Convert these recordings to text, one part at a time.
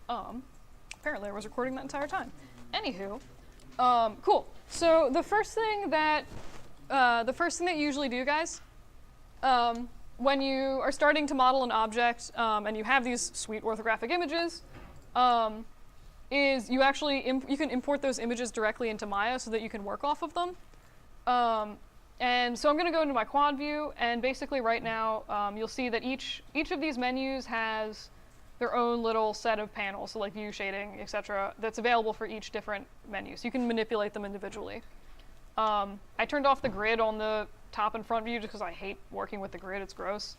Apparently I was recording that entire time. Anywho, cool. So the first thing that you usually do, guys, when you are starting to model an object and you have these sweet orthographic images, is you actually you can import those images directly into Maya so that you can work off of them. And so I'm going to go into my quad view, and basically right now you'll see that each of these menus has their own little set of panels, so like view, shading, etc., that's available for each different menu, so you can manipulate them individually. I turned off the grid on the top and front view just because I hate working with the grid, it's gross.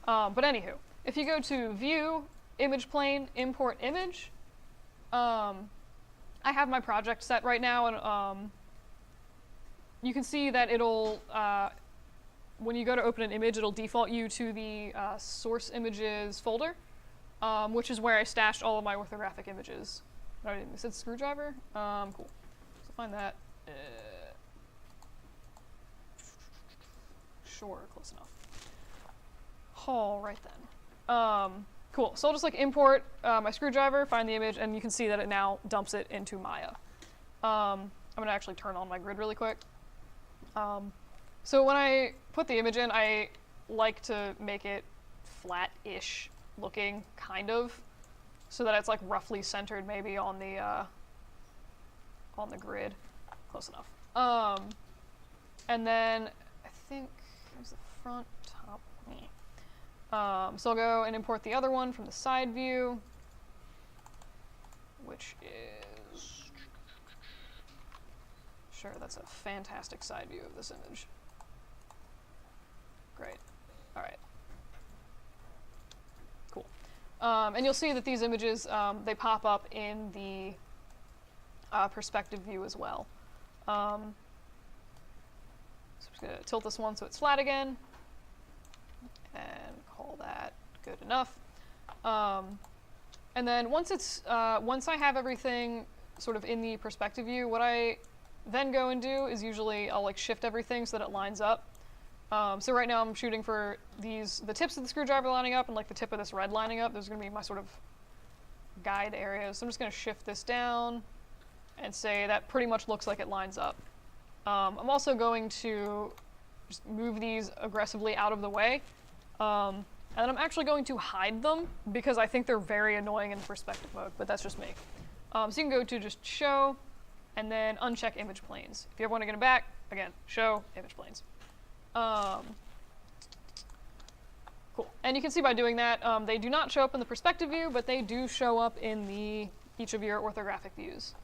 But anywho, if you go to View, Image Plane, Import Image, I have my project set right now, and you can see that it'll, when you go to open an image, it'll default you to the source images folder, which is where I stashed all of my orthographic images. Oh, I said screwdriver? Cool. So find that. Sure, close enough. All right then. Cool. So I'll just like import my screwdriver, find the image, and you can see that it now dumps it into Maya. I'm gonna actually turn on my grid really quick. So when I put the image in, I like to make it flat-ish looking, kind of, so that it's like roughly centered maybe on the grid. Close enough. And then I think here's the front, top. So I'll go and import the other one from the side view, which is, sure, that's a fantastic side view of this image. Great. All right. Cool. And you'll see that these images, they pop up in the perspective view as well. So I'm just going to tilt this one so it's flat again, and call that good enough. And then once I have everything sort of in the perspective view, what I then go and do is usually I'll like shift everything so that it lines up. So right now I'm shooting for the tips of the screwdriver lining up and like the tip of this red lining up. Those are going to be my sort of guide areas. So I'm just going to shift this down and say that pretty much looks like it lines up. I'm also going to just move these aggressively out of the way. And then I'm actually going to hide them because I think they're very annoying in perspective mode, but that's just me. So you can go to just show and then uncheck image planes. If you ever want to get them back, again, show image planes. Cool. And you can see by doing that, they do not show up in the perspective view, but they do show up in each of your orthographic views.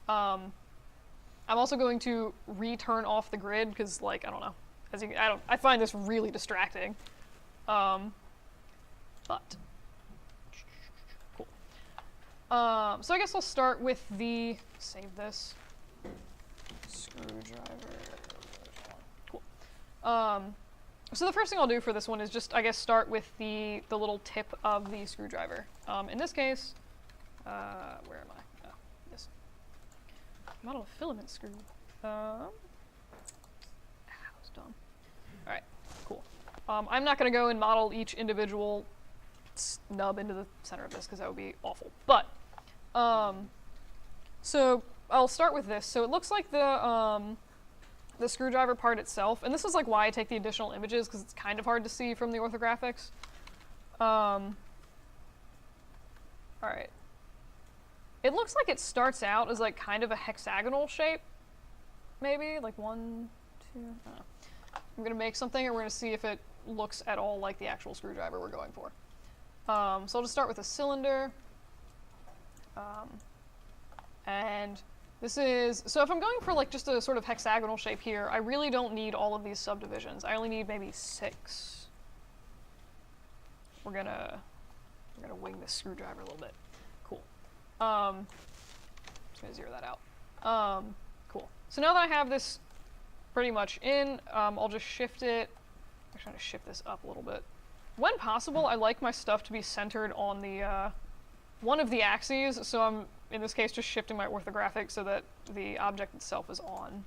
I'm also going to turn off the grid because, like, I don't know. I find this really distracting. But cool. So I guess I'll start with save this screwdriver. Cool. So the first thing I'll do for this one is just, I guess, start with the little tip of the screwdriver. In this case, where am I? Oh, this. Model a filament screw. That was dumb. All right, cool. I'm not going to go and model each individual nub into the center of this because that would be awful. But, so I'll start with this. So it looks like the screwdriver part itself, and this is like why I take the additional images because it's kind of hard to see from the orthographics. All right. It looks like it starts out as like kind of a hexagonal shape, maybe like 1, 2. I'm gonna make something, and we're gonna see if it looks at all like the actual screwdriver we're going for. So I'll just start with a cylinder, and this is, so if I'm going for like just a sort of hexagonal shape here, I really don't need all of these subdivisions. I only need maybe 6. We're gonna wing this screwdriver a little bit. Cool. Just gonna zero that out. Cool. So now that I have this pretty much in, I'll just shift it. I'm trying to shift this up a little bit. When possible, I like my stuff to be centered on the one of the axes, so I'm, in this case, just shifting my orthographic so that the object itself is on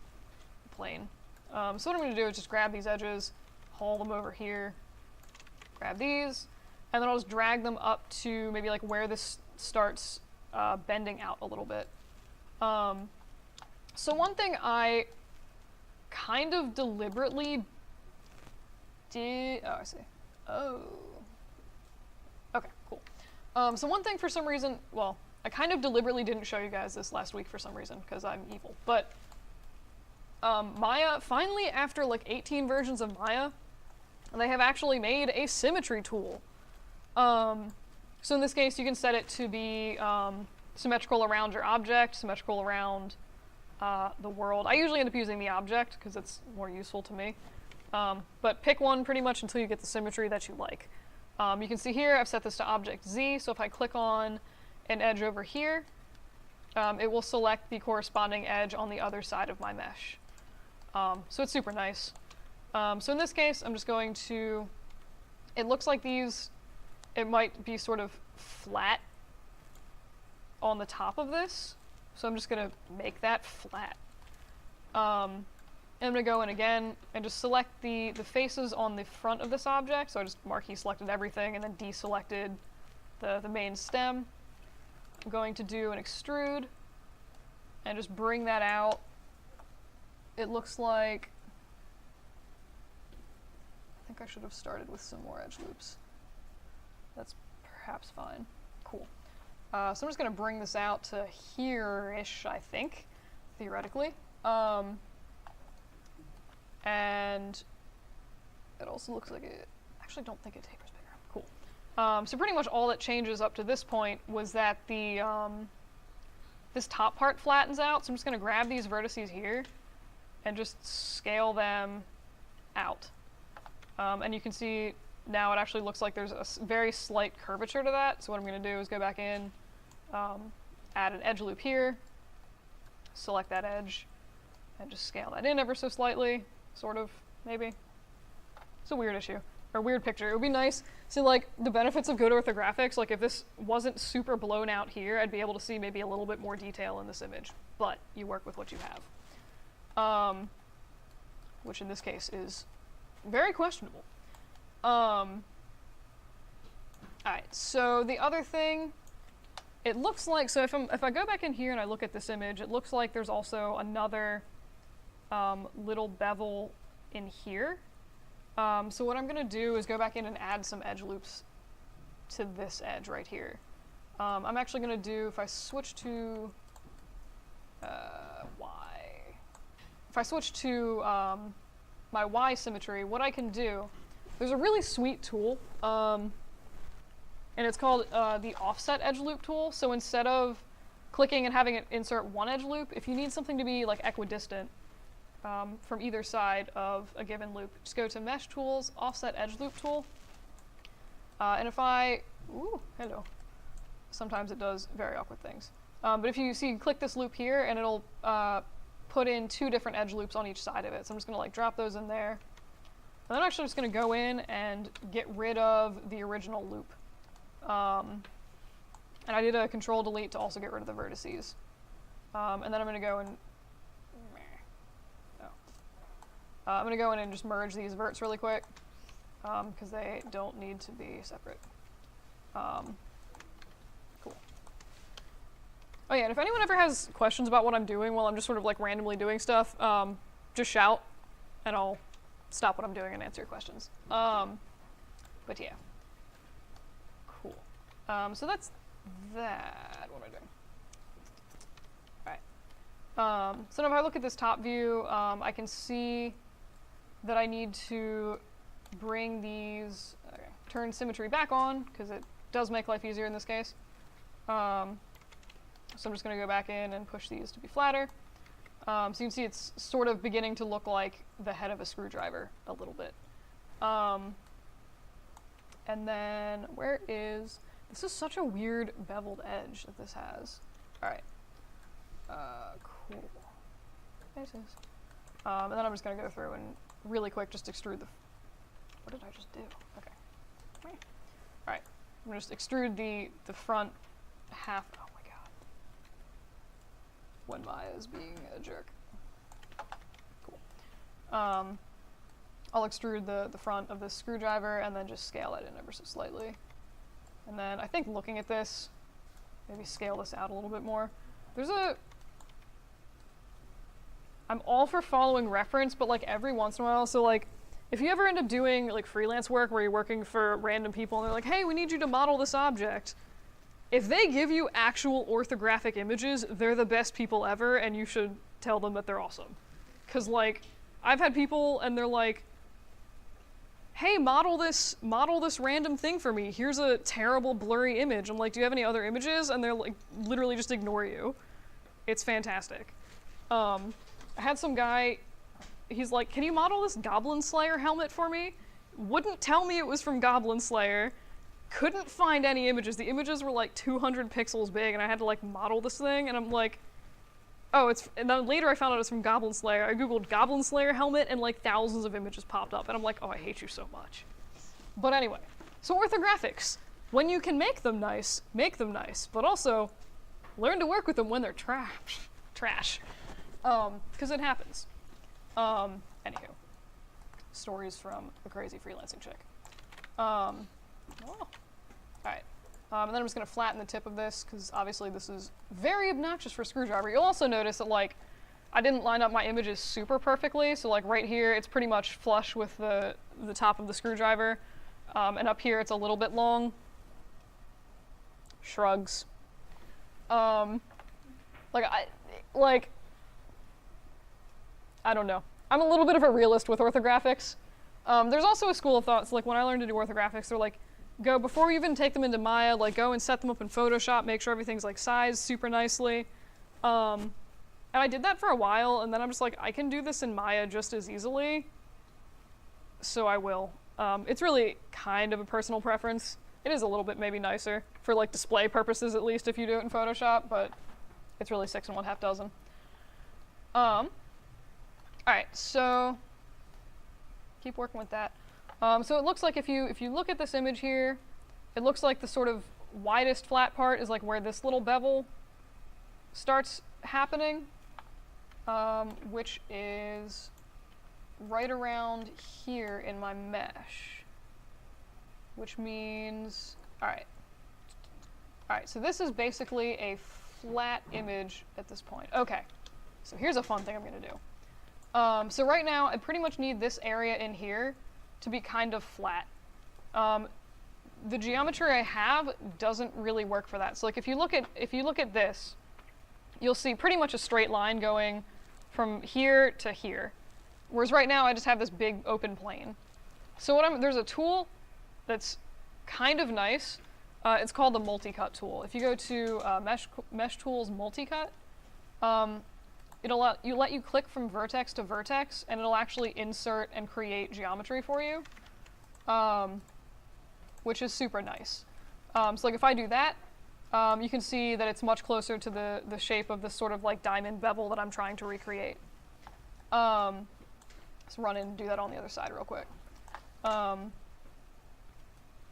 the plane. So what I'm going to do is just grab these edges, haul them over here, grab these, and then I'll just drag them up to maybe like where this starts bending out a little bit. So one thing I kind of deliberately did, oh, I see. Oh. Okay, cool. So one thing for some reason, well, I kind of deliberately didn't show you guys this last week for some reason, because I'm evil, but Maya, finally after like 18 versions of Maya, they have actually made a symmetry tool. So in this case, you can set it to be symmetrical around your object, symmetrical around the world. I usually end up using the object because it's more useful to me. But pick one pretty much until you get the symmetry that you like. You can see here I've set this to object Z, so if I click on an edge over here, it will select the corresponding edge on the other side of my mesh. So it's super nice. So in this case, I'm just going to, it looks like these, it might be sort of flat on the top of this. So I'm just going to make that flat. And I'm going to go in again and just select the faces on the front of this object. So I just marquee selected everything and then deselected the main stem. I'm going to do an extrude and just bring that out. It looks like, I think I should have started with some more edge loops. That's perhaps fine. Cool. So I'm just going to bring this out to here-ish, I think, theoretically. And it also looks like it, actually don't think it tapers bigger. Cool. So pretty much all that changes up to this point was that the this top part flattens out. So I'm just going to grab these vertices here and just scale them out. And you can see now it actually looks like there's a very slight curvature to that. So what I'm going to do is go back in, add an edge loop here, select that edge, and just scale that in ever so slightly, sort of, maybe. It's a weird issue, or weird picture. It would be nice, see like the benefits of good orthographics, like if this wasn't super blown out here, I'd be able to see maybe a little bit more detail in this image, but you work with what you have. Which in this case is very questionable. Alright, so the other thing, it looks like, so if I go back in here and I look at this image, it looks like there's also another little bevel in here. So what I'm going to do is go back in and add some edge loops to this edge right here. I'm actually going to do, if I switch to Y, if I switch to my Y symmetry, what I can do, there's a really sweet tool, and it's called the offset edge loop tool. So instead of clicking and having it insert one edge loop, if you need something to be like equidistant from either side of a given loop, just go to Mesh Tools, Offset Edge Loop Tool. And if I, ooh, hello. Sometimes it does very awkward things. But if you see, click this loop here, and it'll put in two different edge loops on each side of it. So I'm just going to like drop those in there. And then I'm actually just going to go in and get rid of the original loop. And I did a Control Delete to also get rid of the vertices. And then I'm going to go and I'm going to go in and just merge these verts really quick because they don't need to be separate. Cool. Oh yeah, and if anyone ever has questions about what I'm doing while I'm just sort of like randomly doing stuff, just shout and I'll stop what I'm doing and answer your questions. But yeah. Cool. So that's that. What am I doing? Alright. So now if I look at this top view, I can see that I need to bring these, okay, turn symmetry back on, because it does make life easier in this case. So I'm just going to go back in and push these to be flatter. So you can see it's sort of beginning to look like the head of a screwdriver a little bit. And then, where is, this is such a weird beveled edge that this has. Alright. Cool. And then I'm just going to go through and really quick just extrude the, what did I just do? Okay. Alright. I'm going to just extrude the front half, oh my god. When Maya is being a jerk. Cool. I'll extrude the front of this screwdriver and then just scale it in ever so slightly. And then I think looking at this, maybe scale this out a little bit more. I'm all for following reference, but like every once in a while, so like if you ever end up doing like freelance work where you're working for random people and they're like, hey, we need you to model this object. If they give you actual orthographic images, they're the best people ever, and you should tell them that they're awesome. Because like, I've had people and they're like, hey, model this random thing for me. Here's a terrible blurry image. I'm like, do you have any other images? And they're like, literally just ignore you. It's fantastic. I had some guy, he's like, can you model this Goblin Slayer helmet for me? Wouldn't tell me it was from Goblin Slayer. Couldn't find any images. The images were like 200 pixels big, and I had to like model this thing, and I'm like, oh, and then later I found out it was from Goblin Slayer. I googled Goblin Slayer helmet, and like thousands of images popped up, and I'm like, oh, I hate you so much. But anyway, so orthographics. When you can make them nice, but also learn to work with them when they're trash. Because it happens. Anywho, stories from a crazy freelancing chick. Oh. Alright, and then I'm just going to flatten the tip of this, because obviously this is very obnoxious for a screwdriver. You'll also notice that, like, I didn't line up my images super perfectly, so like right here, it's pretty much flush with the top of the screwdriver, and up here it's a little bit long. Shrugs. I don't know. I'm a little bit of a realist with orthographics. There's also a school of thought, so like when I learned to do orthographics, they're like, before you even take them into Maya, like go and set them up in Photoshop, make sure everything's like sized super nicely. And I did that for a while, and then I'm just like, I can do this in Maya just as easily, so I will. It's really kind of a personal preference. It is a little bit maybe nicer, for like display purposes at least if you do it in Photoshop, but it's really 6 1/2 dozen. Alright, so keep working with that. So it looks like if you look at this image here, it looks like the sort of widest flat part is like where this little bevel starts happening, which is right around here in my mesh, which means, alright, so this is basically a flat image at this point. Okay, so here's a fun thing I'm going to do. So right now, I pretty much need this area in here to be kind of flat. The geometry I have doesn't really work for that. So like if you look at this, you'll see pretty much a straight line going from here to here. Whereas right now I just have this big open plane. So there's a tool that's kind of nice. It's called the multi-cut tool. If you go to Mesh Tools Multi-Cut, it'll let you click from vertex to vertex, and it'll actually insert and create geometry for you, which is super nice. So like if I do that, you can see that it's much closer to the shape of this sort of like diamond bevel that I'm trying to recreate. Let's run in and do that on the other side real quick.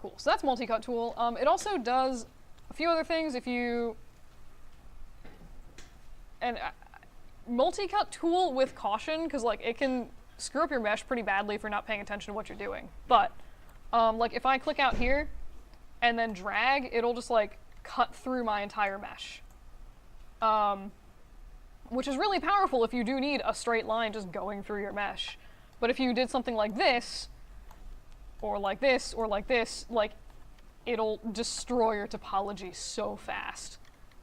Cool, so that's multi-cut tool. It also does a few other things multi-cut tool with caution, because like it can screw up your mesh pretty badly if you're not paying attention to what you're doing. But like if I click out here and then drag, it'll just like cut through my entire mesh, which is really powerful if you do need a straight line just going through your mesh. But if you did something like this, or like this, or like this, like it'll destroy your topology so fast.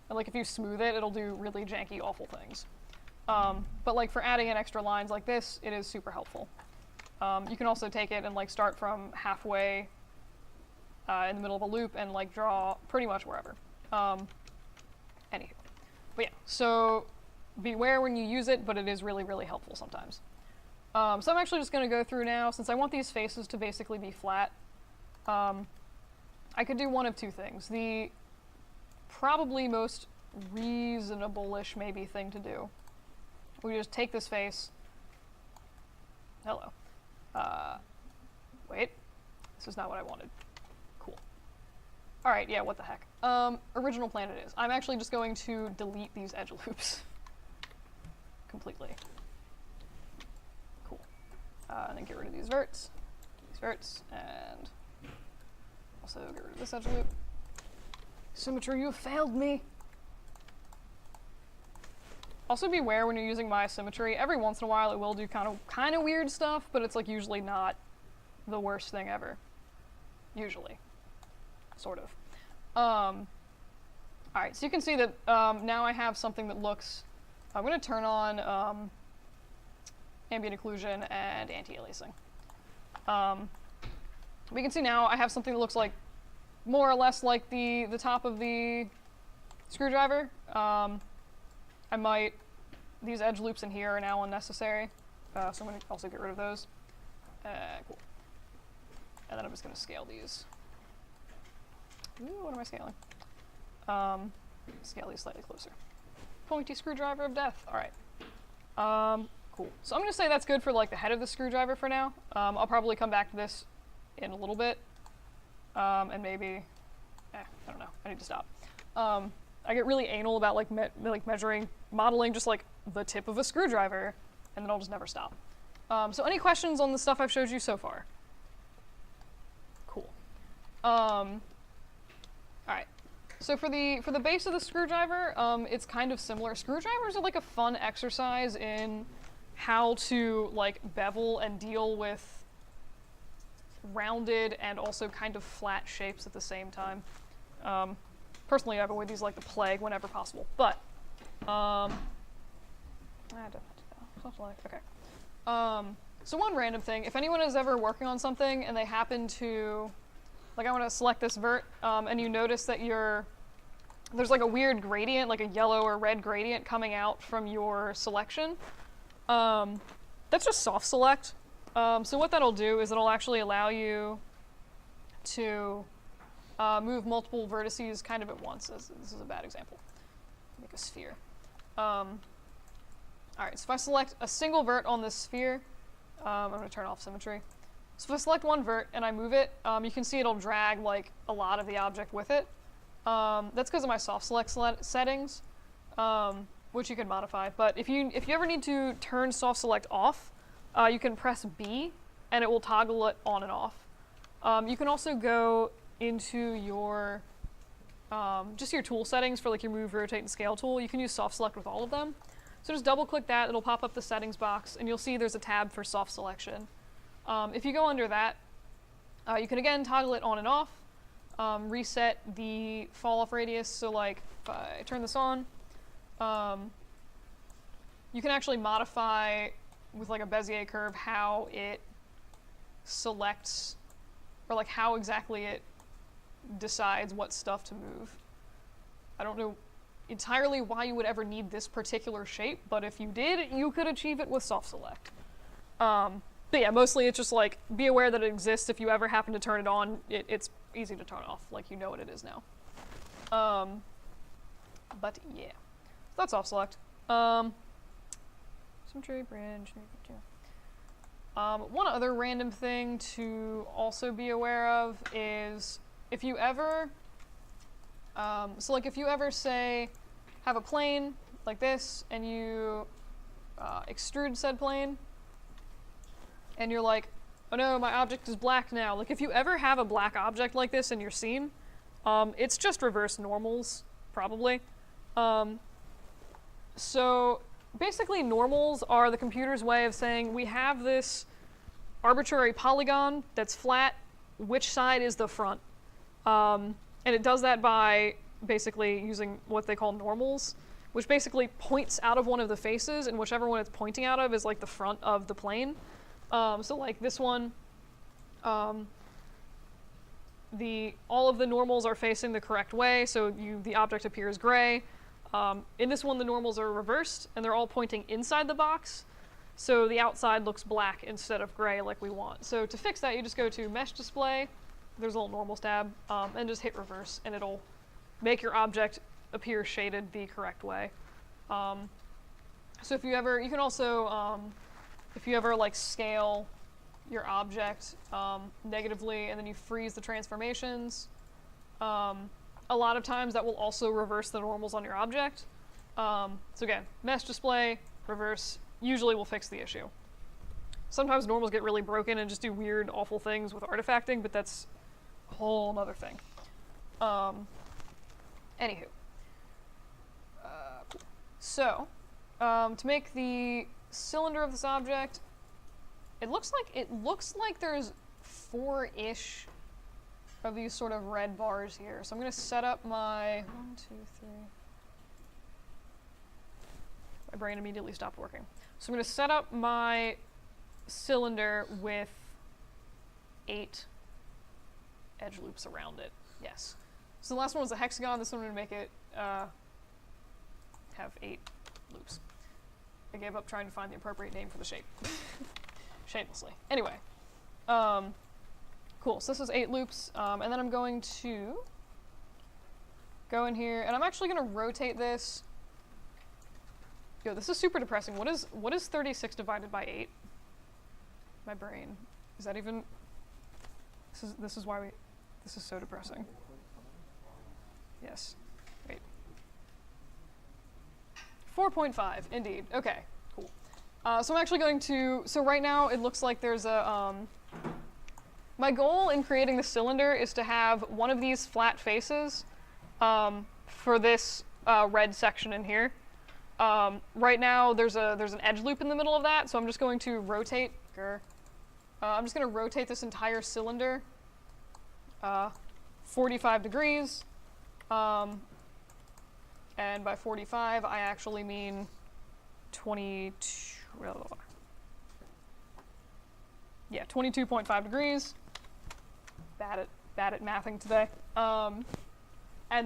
And like if you smooth it, it'll do really janky, awful things. But like for adding in extra lines like this, it is super helpful. You can also take it and like start from halfway in the middle of a loop and like draw pretty much wherever. Anywho. But yeah, so beware when you use it, but it is really, really helpful sometimes. So I'm actually just going to go through now, since I want these faces to basically be flat. I could do one of two things. The probably most reasonable-ish maybe thing to do. We just take this face. Hello. Wait. This is not what I wanted. Cool. Alright, yeah, what the heck. Original plan it is. I'm actually just going to delete these edge loops. Completely. Cool. And then get rid of these verts, and also get rid of this edge loop. Symmetry, you have failed me. Also beware when you're using Maya symmetry. Every once in a while it will do kind of weird stuff, but it's like usually not the worst thing ever. Usually. Sort of. Alright, so you can see that now I have something that looks... I'm going to turn on ambient occlusion and anti-aliasing. We can see now I have something that looks like more or less like the top of the screwdriver. These edge loops in here are now unnecessary, so I'm going to also get rid of those. Cool. And then I'm just going to scale these. Ooh, what am I scaling? Scale these slightly closer. Pointy screwdriver of death. All right. Cool. So I'm going to say that's good for like the head of the screwdriver for now. I'll probably come back to this in a little bit, and maybe, I don't know. I need to stop. I get really anal about like measuring, modeling just like the tip of a screwdriver, and then I'll just never stop. So any questions on the stuff I've showed you so far? Cool. All right. So for the base of the screwdriver, it's kind of similar. Screwdrivers are like a fun exercise in how to like bevel and deal with rounded and also kind of flat shapes at the same time. Personally, I avoid these like the plague whenever possible, but I don't have to okay. So one random thing, if anyone is ever working on something and they happen to, like I want to select this vert, and you notice that there's like a weird gradient, like a yellow or red gradient coming out from your selection, that's just soft select. So what that'll do is it'll actually allow you to move multiple vertices kind of at once. This is a bad example. Make a sphere. All right, so if I select a single vert on this sphere, I'm going to turn off symmetry. So if I select one vert and I move it, you can see it'll drag like a lot of the object with it. That's because of my soft select settings, which you can modify. But if you ever need to turn soft select off, you can press B and it will toggle it on and off. You can also go into your just your tool settings for like your move, rotate, and scale tool. You can use soft select with all of them. So just double click that, it'll pop up the settings box, and you'll see there's a tab for soft selection. If you go under that, you can again toggle it on and off, reset the fall off radius. So like if I turn this on, you can actually modify with like a Bezier curve how it selects, or like how exactly it decides what stuff to move. I don't know entirely why you would ever need this particular shape, but if you did, you could achieve it with soft select. But yeah, mostly it's just like, be aware that it exists. If you ever happen to turn it on, it's easy to turn off, like you know what it is now. But yeah, so that's soft select. Symmetry, bridge, one other random thing to also be aware of is if you ever, so like if you ever say, have a plane like this and you extrude said plane and you're like, oh no, my object is black now. Like if you ever have a black object like this in your scene, it's just reverse normals, probably. So basically normals are the computer's way of saying we have this arbitrary polygon that's flat, which side is the front? And it does that by basically using what they call normals, which basically points out of one of the faces, and whichever one it's pointing out of is like the front of the plane. So like this one, all of the normals are facing the correct way, so the object appears gray. In this one, the normals are reversed, and they're all pointing inside the box, so the outside looks black instead of gray like we want. So to fix that, you just go to Mesh Display, there's a little normals tab, and just hit reverse, and it'll make your object appear shaded the correct way. So if you ever, you can also, if you ever like scale your object negatively and then you freeze the transformations, a lot of times that will also reverse the normals on your object. So again, Mesh Display, reverse, usually will fix the issue. Sometimes normals get really broken and just do weird, awful things with artifacting, but that's a whole other thing. Anywho. Cool. So, to make the cylinder of this object, it looks like there's 4-ish of these sort of red bars here. So I'm going to set up my 1, 2, 3. My brain immediately stopped working. So I'm going to set up my cylinder with 8 edge loops around it. Yes. So the last one was a hexagon. This one I'm going to make it have 8 loops. I gave up trying to find the appropriate name for the shape. Shamelessly. Anyway. Cool. So this is 8 loops. And then I'm going to go in here, and I'm actually going to rotate this. Yo, this is super depressing. What is 36 divided by 8? My brain. Is that even... This is why we... This is so depressing. Yes. Wait. 4.5, indeed. Okay, cool. So I'm actually going to... So right now, it looks like there's a... my goal in creating the cylinder is to have one of these flat faces for this red section in here. Right now, there's an edge loop in the middle of that, so I'm just going to rotate... I'm just going to rotate this entire cylinder 45 degrees. And by 45, I actually mean 22... Yeah, 22.5 degrees. Bad at mathing today. And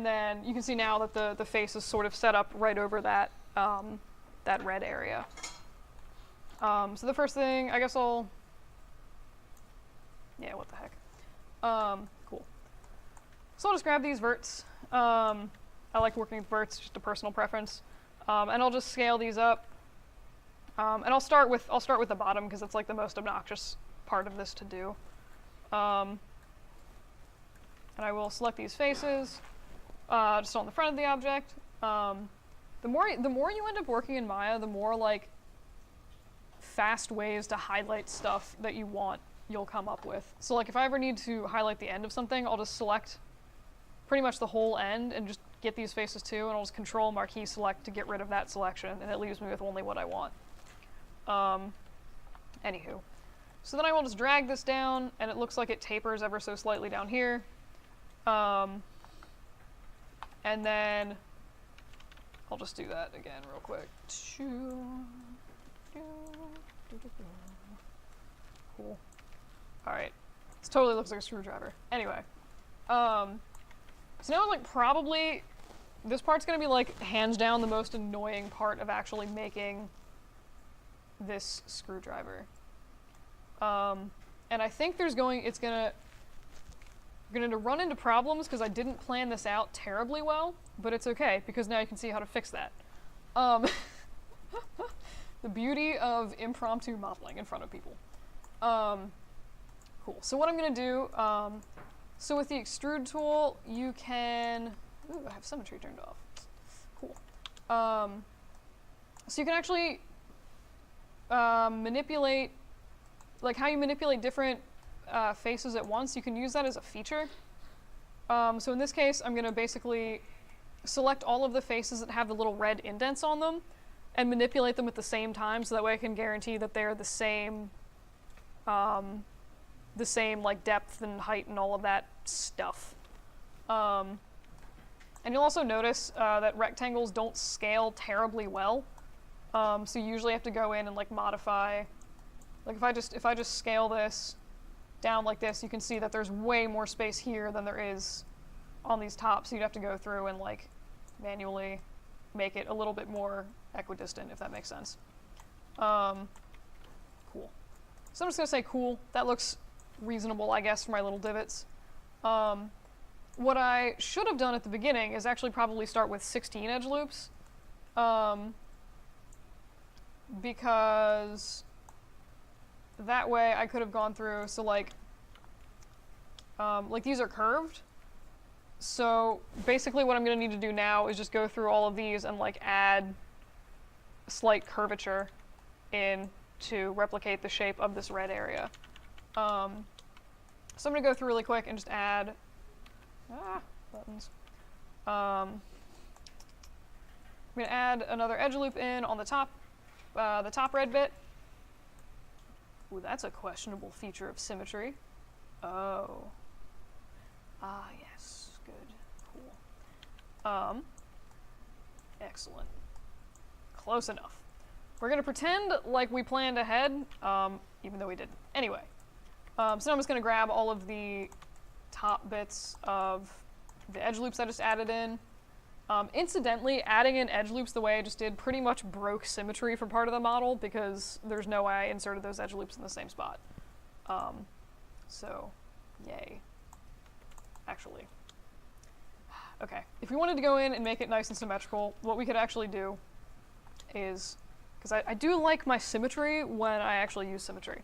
then you can see now that the face is sort of set up right over that that red area. So the first thing, I guess I'll... Yeah, what the heck. Cool. So I'll just grab these verts. I like working with verts, just a personal preference. And I'll just scale these up. And I'll start with the bottom because it's like the most obnoxious part of this to do. And I will select these faces just on the front of the object. The more you end up working in Maya, the more like fast ways to highlight stuff that you want you'll come up with. So like if I ever need to highlight the end of something, I'll just select pretty much the whole end and just get these faces too, and I'll just control marquee select to get rid of that selection, and it leaves me with only what I want. Anywho. So then I will just drag this down, and it looks like it tapers ever so slightly down here. And then I'll just do that again real quick. Cool. Alright. This totally looks like a screwdriver. Anyway. So now like probably this part's gonna be like hands down the most annoying part of actually making this screwdriver. And I think it's gonna run into problems because I didn't plan this out terribly well, but it's okay because now you can see how to fix that. The beauty of impromptu modeling in front of people. Cool. So what I'm gonna do, so with the extrude tool, you can, ooh, I have symmetry turned off. Cool. So you can actually manipulate, like how you manipulate different faces at once, you can use that as a feature. So in this case, I'm gonna basically select all of the faces that have the little red indents on them and manipulate them at the same time, so that way I can guarantee that they're the same like depth and height and all of that stuff. And you'll also notice that rectangles don't scale terribly well. So you usually have to go in and like modify. Like if I just scale this down like this, you can see that there's way more space here than there is on these tops. So you'd have to go through and like manually make it a little bit more equidistant, if that makes sense. Cool. So I'm just gonna say cool. That looks reasonable, I guess, for my little divots. What I should have done at the beginning is actually probably start with 16 edge loops. Because that way I could have gone through, so like these are curved. So basically what I'm gonna need to do now is just go through all of these and like add slight curvature in to replicate the shape of this red area. So I'm gonna go through really quick and just add buttons. I'm going to add another edge loop in on the top red bit. Ooh, that's a questionable feature of symmetry. Oh. Ah, yes. Good. Cool. Excellent. Close enough. We're going to pretend like we planned ahead, even though we didn't. Anyway. So now I'm just going to grab all of the top bits of the edge loops I just added in. Incidentally, adding in edge loops the way I just did pretty much broke symmetry for part of the model because there's no way I inserted those edge loops in the same spot. So, yay. Actually. Okay, if we wanted to go in and make it nice and symmetrical, what we could actually do is, because I do like my symmetry when I actually use symmetry.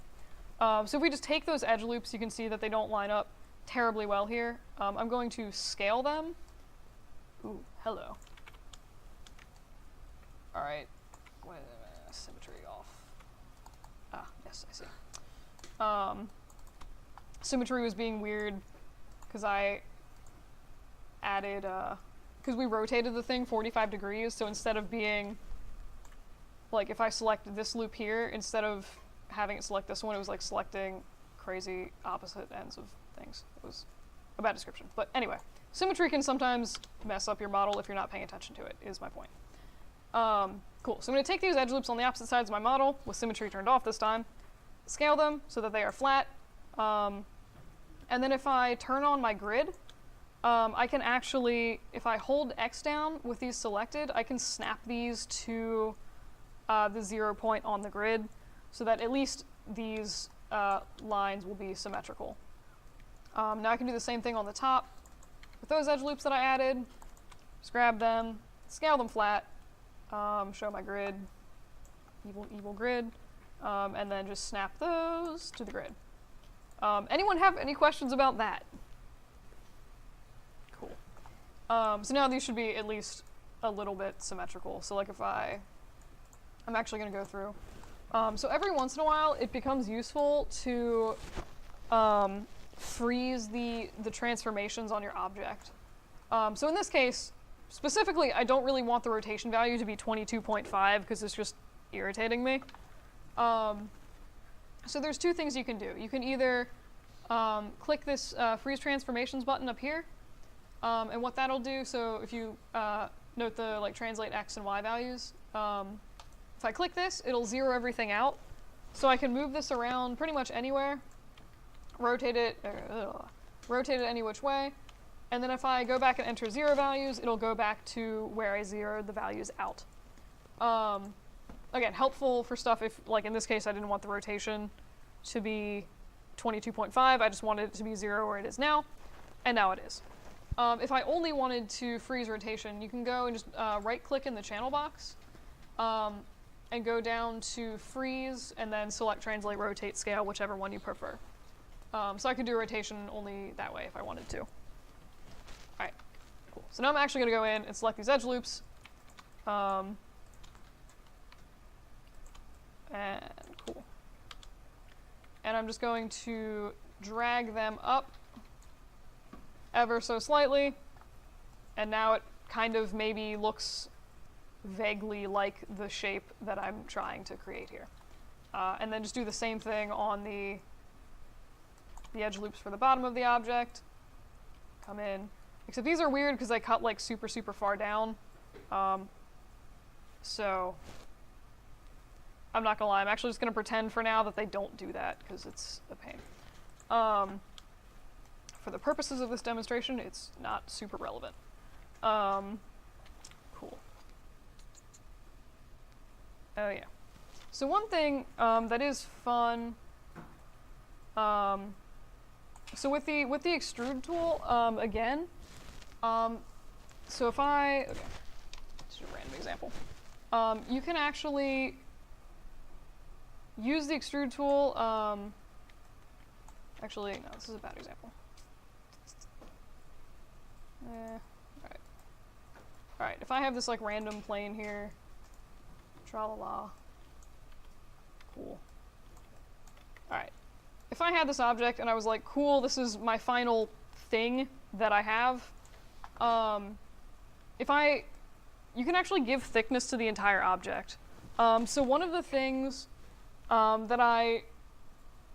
So if we just take those edge loops, you can see that they don't line up terribly well here. I'm going to scale them. Ooh, hello. All right, symmetry off. Ah, yes, I see. Symmetry was being weird because I added, because we rotated the thing 45 degrees, so instead of being, like if I select this loop here, instead of having it select this one, it was like selecting crazy opposite ends of things. It was a bad description. But anyway, symmetry can sometimes mess up your model if you're not paying attention to it, is my point. Cool, so I'm going to take these edge loops on the opposite sides of my model, with symmetry turned off this time, scale them so that they are flat, and then if I turn on my grid, I can actually, if I hold X down with these selected, I can snap these to the 0 point on the grid, so that at least these lines will be symmetrical. Now I can do the same thing on the top with those edge loops that I added. Just grab them, scale them flat, show my grid, evil grid, and then just snap those to the grid. Anyone have any questions about that? Cool. So now these should be at least a little bit symmetrical. So like if I'm actually going to go through. So every once in a while, it becomes useful to freeze the transformations on your object. So in this case, specifically, I don't really want the rotation value to be 22.5 because it's just irritating me. So there's two things you can do. You can either click this freeze transformations button up here, and what that'll do, so if you note the translate X and Y values, if I click this, it'll zero everything out. So I can move this around pretty much anywhere, rotate it any which way, and then if I go back and enter 0 values, it'll go back to where I zeroed the values out. Again, helpful for stuff if, like in this case, I didn't want the rotation to be 22.5, I just wanted it to be 0 where it is now, and now it is. If I only wanted to freeze rotation, you can go and just right-click in the channel box, and go down to freeze, and then select translate, rotate, scale, whichever one you prefer. So I could do rotation only that way if I wanted to. All right, cool. So now I'm actually going to go in and select these edge loops. And cool. And I'm just going to drag them up ever so slightly. And now it kind of maybe looks vaguely like the shape that I'm trying to create here. And then just do the same thing on the edge loops for the bottom of the object. Come in. Except these are weird because I cut like super far down. So I'm not gonna lie, I'm actually just gonna pretend for now that they don't do that because it's a pain. For the purposes of this demonstration, it's not super relevant. Cool. Oh yeah. So one thing that is fun, so with the extrude tool, again, so if okay, let's do a random example. You can actually use the extrude tool, actually, no, this is a bad example. Alright. Alright, if I have this like random plane here, tra-la-la, cool. Alright, if I had this object and I was like, cool, this is my final thing that I have, you can actually give thickness to the entire object. So one of the things that I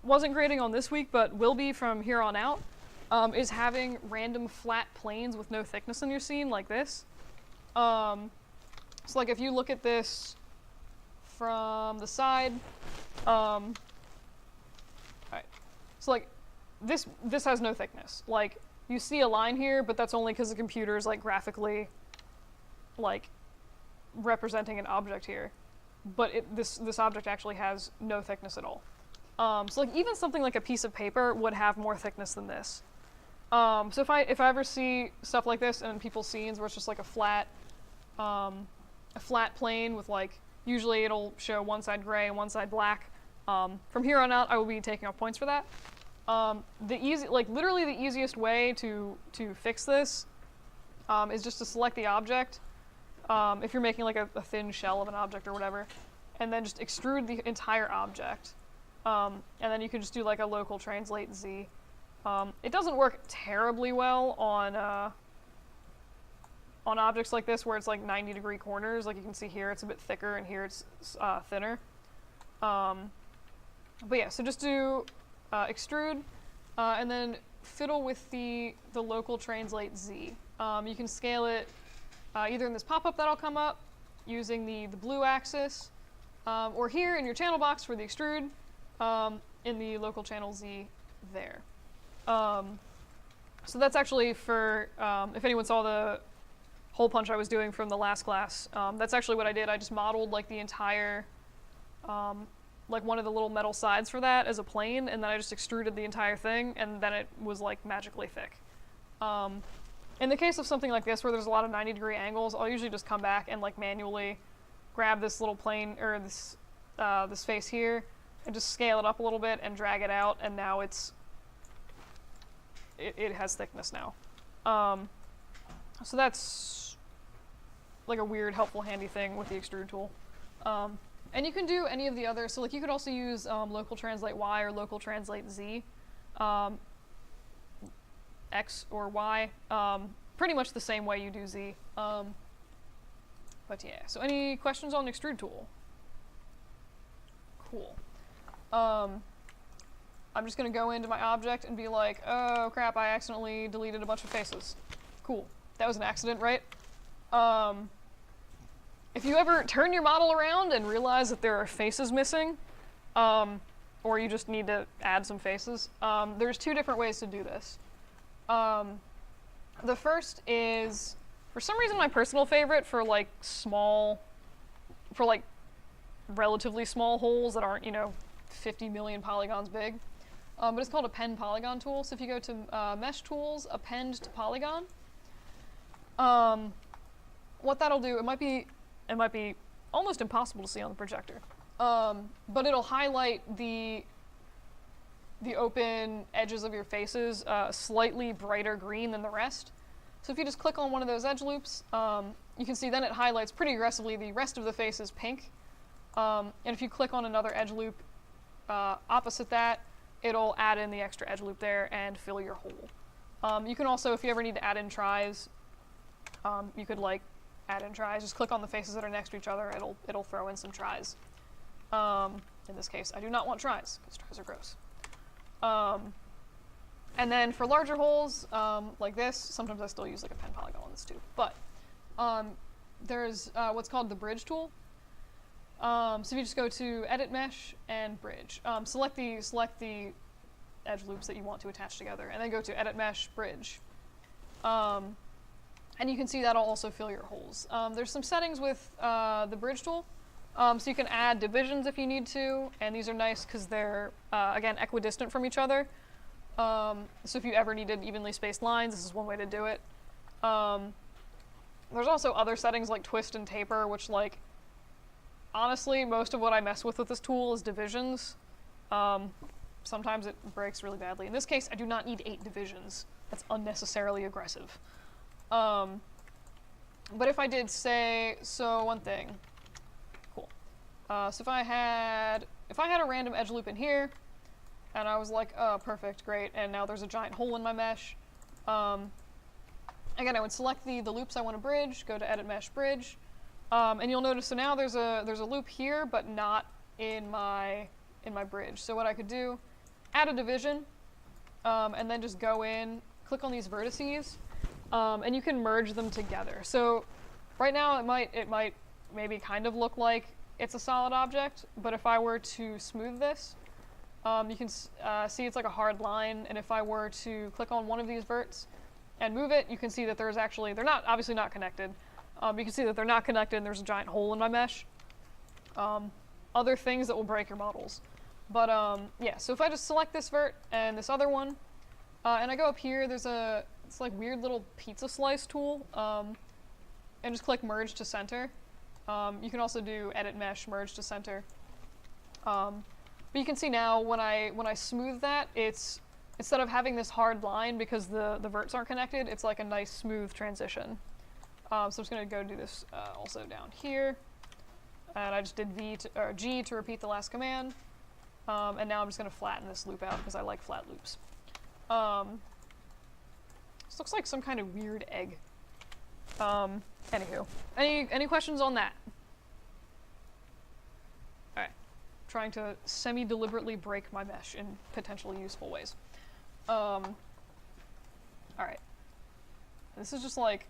wasn't grading on this week, but will be from here on out, is having random flat planes with no thickness in your scene, like this. So like if you look at this from the side, alright, so like this has no thickness. Like, you see a line here, but that's only because the computer is like graphically like representing an object here. But this object actually has no thickness at all. So like even something like a piece of paper would have more thickness than this. So if I ever see stuff like this in people's scenes where it's just like a flat plane with like, usually it'll show one side gray and one side black. From here on out, I will be taking off points for that. Literally the easiest way to fix this is just to select the object. If you're making like a thin shell of an object or whatever, and then just extrude the entire object. And then you can just do like a local translate Z. It doesn't work terribly well on objects like this where it's like 90-degree corners. Like you can see here, it's a bit thicker, and here it's thinner. But yeah, so just do extrude, and then fiddle with the local translate Z. You can scale it either in this pop-up that'll come up using the blue axis, or here in your channel box for the extrude, in the local channel Z there. So that's actually for, if anyone saw the hole punch I was doing from the last class, that's actually what I did. I just modeled like the entire, like one of the little metal sides for that as a plane, and then I just extruded the entire thing, and then it was like magically thick. In the case of something like this where there's a lot of 90-degree angles, I'll usually just come back and like manually grab this little plane, or this face here, and just scale it up a little bit and drag it out, and now it has thickness now. So that's like a weird, helpful, handy thing with the extrude tool. And you can do any of the other, so like you could also use local translate Y or local translate Z, X or Y, pretty much the same way you do Z. But yeah, so any questions on the extrude tool? Cool. I'm just gonna go into my object and be like, oh crap, I accidentally deleted a bunch of faces. Cool, that was an accident, right? If you ever turn your model around and realize that there are faces missing, or you just need to add some faces, there's two different ways to do this. The first is, for some reason my personal favorite for like relatively small holes that aren't, 50 million polygons big, but it's called a pen polygon tool. So if you go to mesh tools, append to polygon, what that'll do, it might be almost impossible to see on the projector, but it'll highlight the open edges of your faces slightly brighter green than the rest. So if you just click on one of those edge loops, you can see then it highlights pretty aggressively the rest of the face is pink. And if you click on another edge loop opposite that, it'll add in the extra edge loop there and fill your hole. You can also, if you ever need to add in tries, you could like add in tries. Just click on the faces that are next to each other. It'll throw in some tries. In this case, I do not want tries because tries are gross. And then for larger holes like this, sometimes I still use like a pen polygon on this too. But there's what's called the bridge tool. So if you just go to Edit Mesh and Bridge, select the edge loops that you want to attach together, and then go to Edit Mesh, Bridge. And you can see that'll also fill your holes. There's some settings with the Bridge tool. So you can add divisions if you need to, and these are nice because they're, again, equidistant from each other. So if you ever needed evenly spaced lines, this is one way to do it. There's also other settings like twist and taper, which like, honestly, most of what I mess with this tool is divisions. Sometimes it breaks really badly. In this case, I do not need 8 divisions. That's unnecessarily aggressive. But if I did say, so one thing, cool. So if I had a random edge loop in here, and I was like, oh, perfect, great, and now there's a giant hole in my mesh, Again, I would select the loops I want to bridge, go to Edit Mesh Bridge, and you'll notice so now there's a loop here, but not in my bridge. So what I could do, add a division, and then just go in, click on these vertices, and you can merge them together. So right now it might maybe kind of look like it's a solid object, but if I were to smooth this, you can see it's like a hard line, and if I were to click on one of these verts and move it, you can see that they're not obviously not connected. You can see that they're not connected and there's a giant hole in my mesh. Other things that will break your models. But yeah, so if I just select this vert and this other one, and I go up here, there's it's like weird little pizza slice tool, and just click merge to center. You can also do edit mesh, merge to center. But you can see now when I smooth that, it's instead of having this hard line because the verts aren't connected, it's like a nice smooth transition. So I'm just going to go do this also down here. And I just did G to repeat the last command. And now I'm just going to flatten this loop out because I like flat loops. This looks like some kind of weird egg. Anywho, any questions on that? All right, trying to semi-deliberately break my mesh in potentially useful ways. All right, this is just like,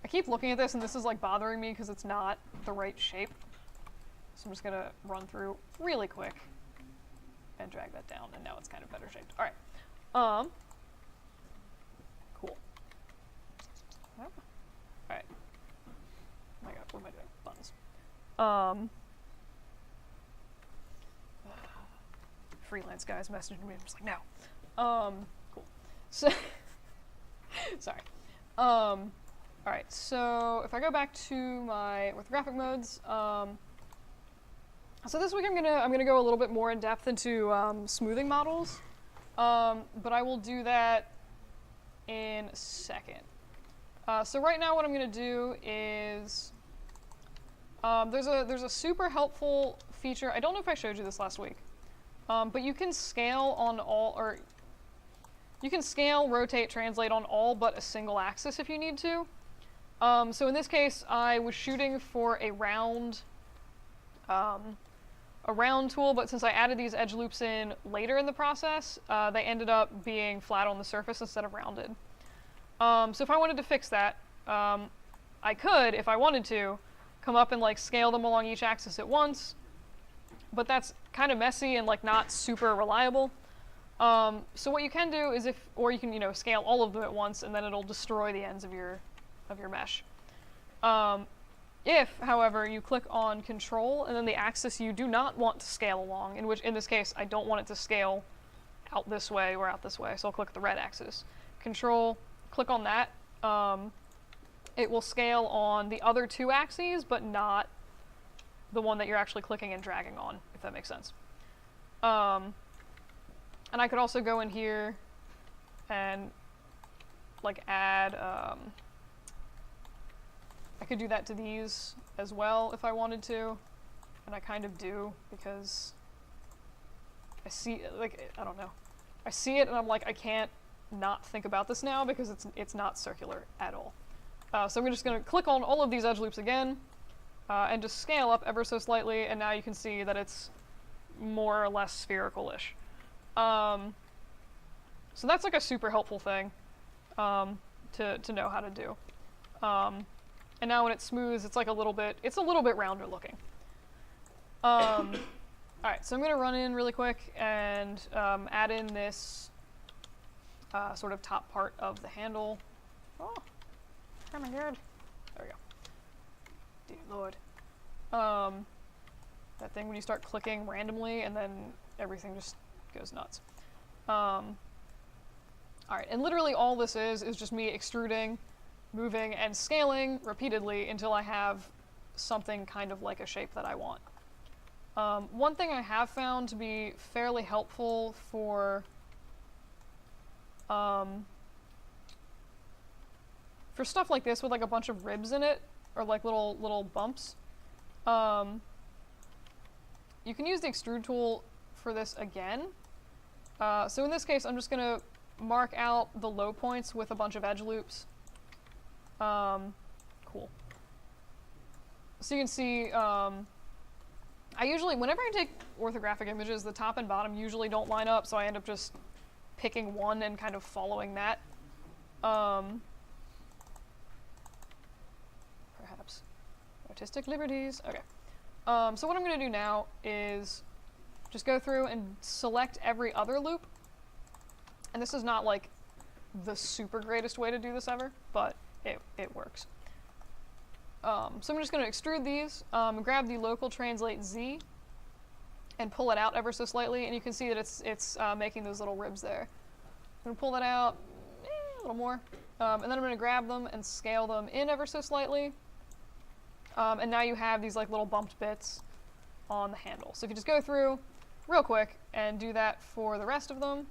I keep looking at this and this is like bothering me because it's not the right shape. So I'm just gonna run through really quick and drag that down, and now it's kind of better shaped. All right, cool. All right. Oh my god, what am I doing? Buttons. Freelance guys messaging me. I'm just like, no. Cool. So, sorry. All right. So if I go back to my orthographic modes, so this week I'm gonna go a little bit more in depth into smoothing models, but I will do that in a second. So right now what I'm going to do is, there's a super helpful feature. I don't know if I showed you this last week, but you can scale on all, or you can scale, rotate, translate on all but a single axis if you need to. So in this case, I was shooting for a round tool, but since I added these edge loops in later in the process, they ended up being flat on the surface instead of rounded. So if I wanted to fix that, I could, if I wanted to, come up and like scale them along each axis at once, but that's kind of messy and like not super reliable. So what you can do is or you can, scale all of them at once and then it'll destroy the ends of your mesh. If, however, you click on Control and then the axis you do not want to scale along, in this case I don't want it to scale out this way or out this way, so I'll click the red axis. Control, click on that. It will scale on the other two axes, but not the one that you're actually clicking and dragging on, if that makes sense. And I could also go in here and like add, I could do that to these as well if I wanted to, and I kind of do because I see, like, I don't know. I see it and I'm like, I can't not think about this now because it's not circular at all. So I'm just going to click on all of these edge loops again and just scale up ever so slightly, and now you can see that it's more or less spherical-ish. So that's like a super helpful thing to know how to do. And now when it smooths, it's like a little bit rounder looking. All right, so I'm going to run in really quick and add in this sort of top part of the handle. Oh my god. There we go. Dear Lord. That thing when you start clicking randomly and then everything just goes nuts. Alright, and literally all this is just me extruding, moving, and scaling repeatedly until I have something kind of like a shape that I want. One thing I have found to be fairly helpful for stuff like this with like a bunch of ribs in it, or like little bumps, you can use the extrude tool for this again. So in this case, I'm just going to mark out the low points with a bunch of edge loops, Cool. So you can see, I usually, whenever I take orthographic images, the top and bottom usually don't line up, so I end up just picking one and kind of following that. Perhaps artistic liberties. Okay. So what I'm going to do now is just go through and select every other loop. And this is not like the super greatest way to do this ever, but it works. So I'm just going to extrude these, grab the local translate Z, and pull it out ever so slightly, and you can see that it's making those little ribs there. I'm going to pull that out a little more, and then I'm going to grab them and scale them in ever so slightly, and now you have these like little bumped bits on the handle. So if you just go through real quick and do that for the rest of them.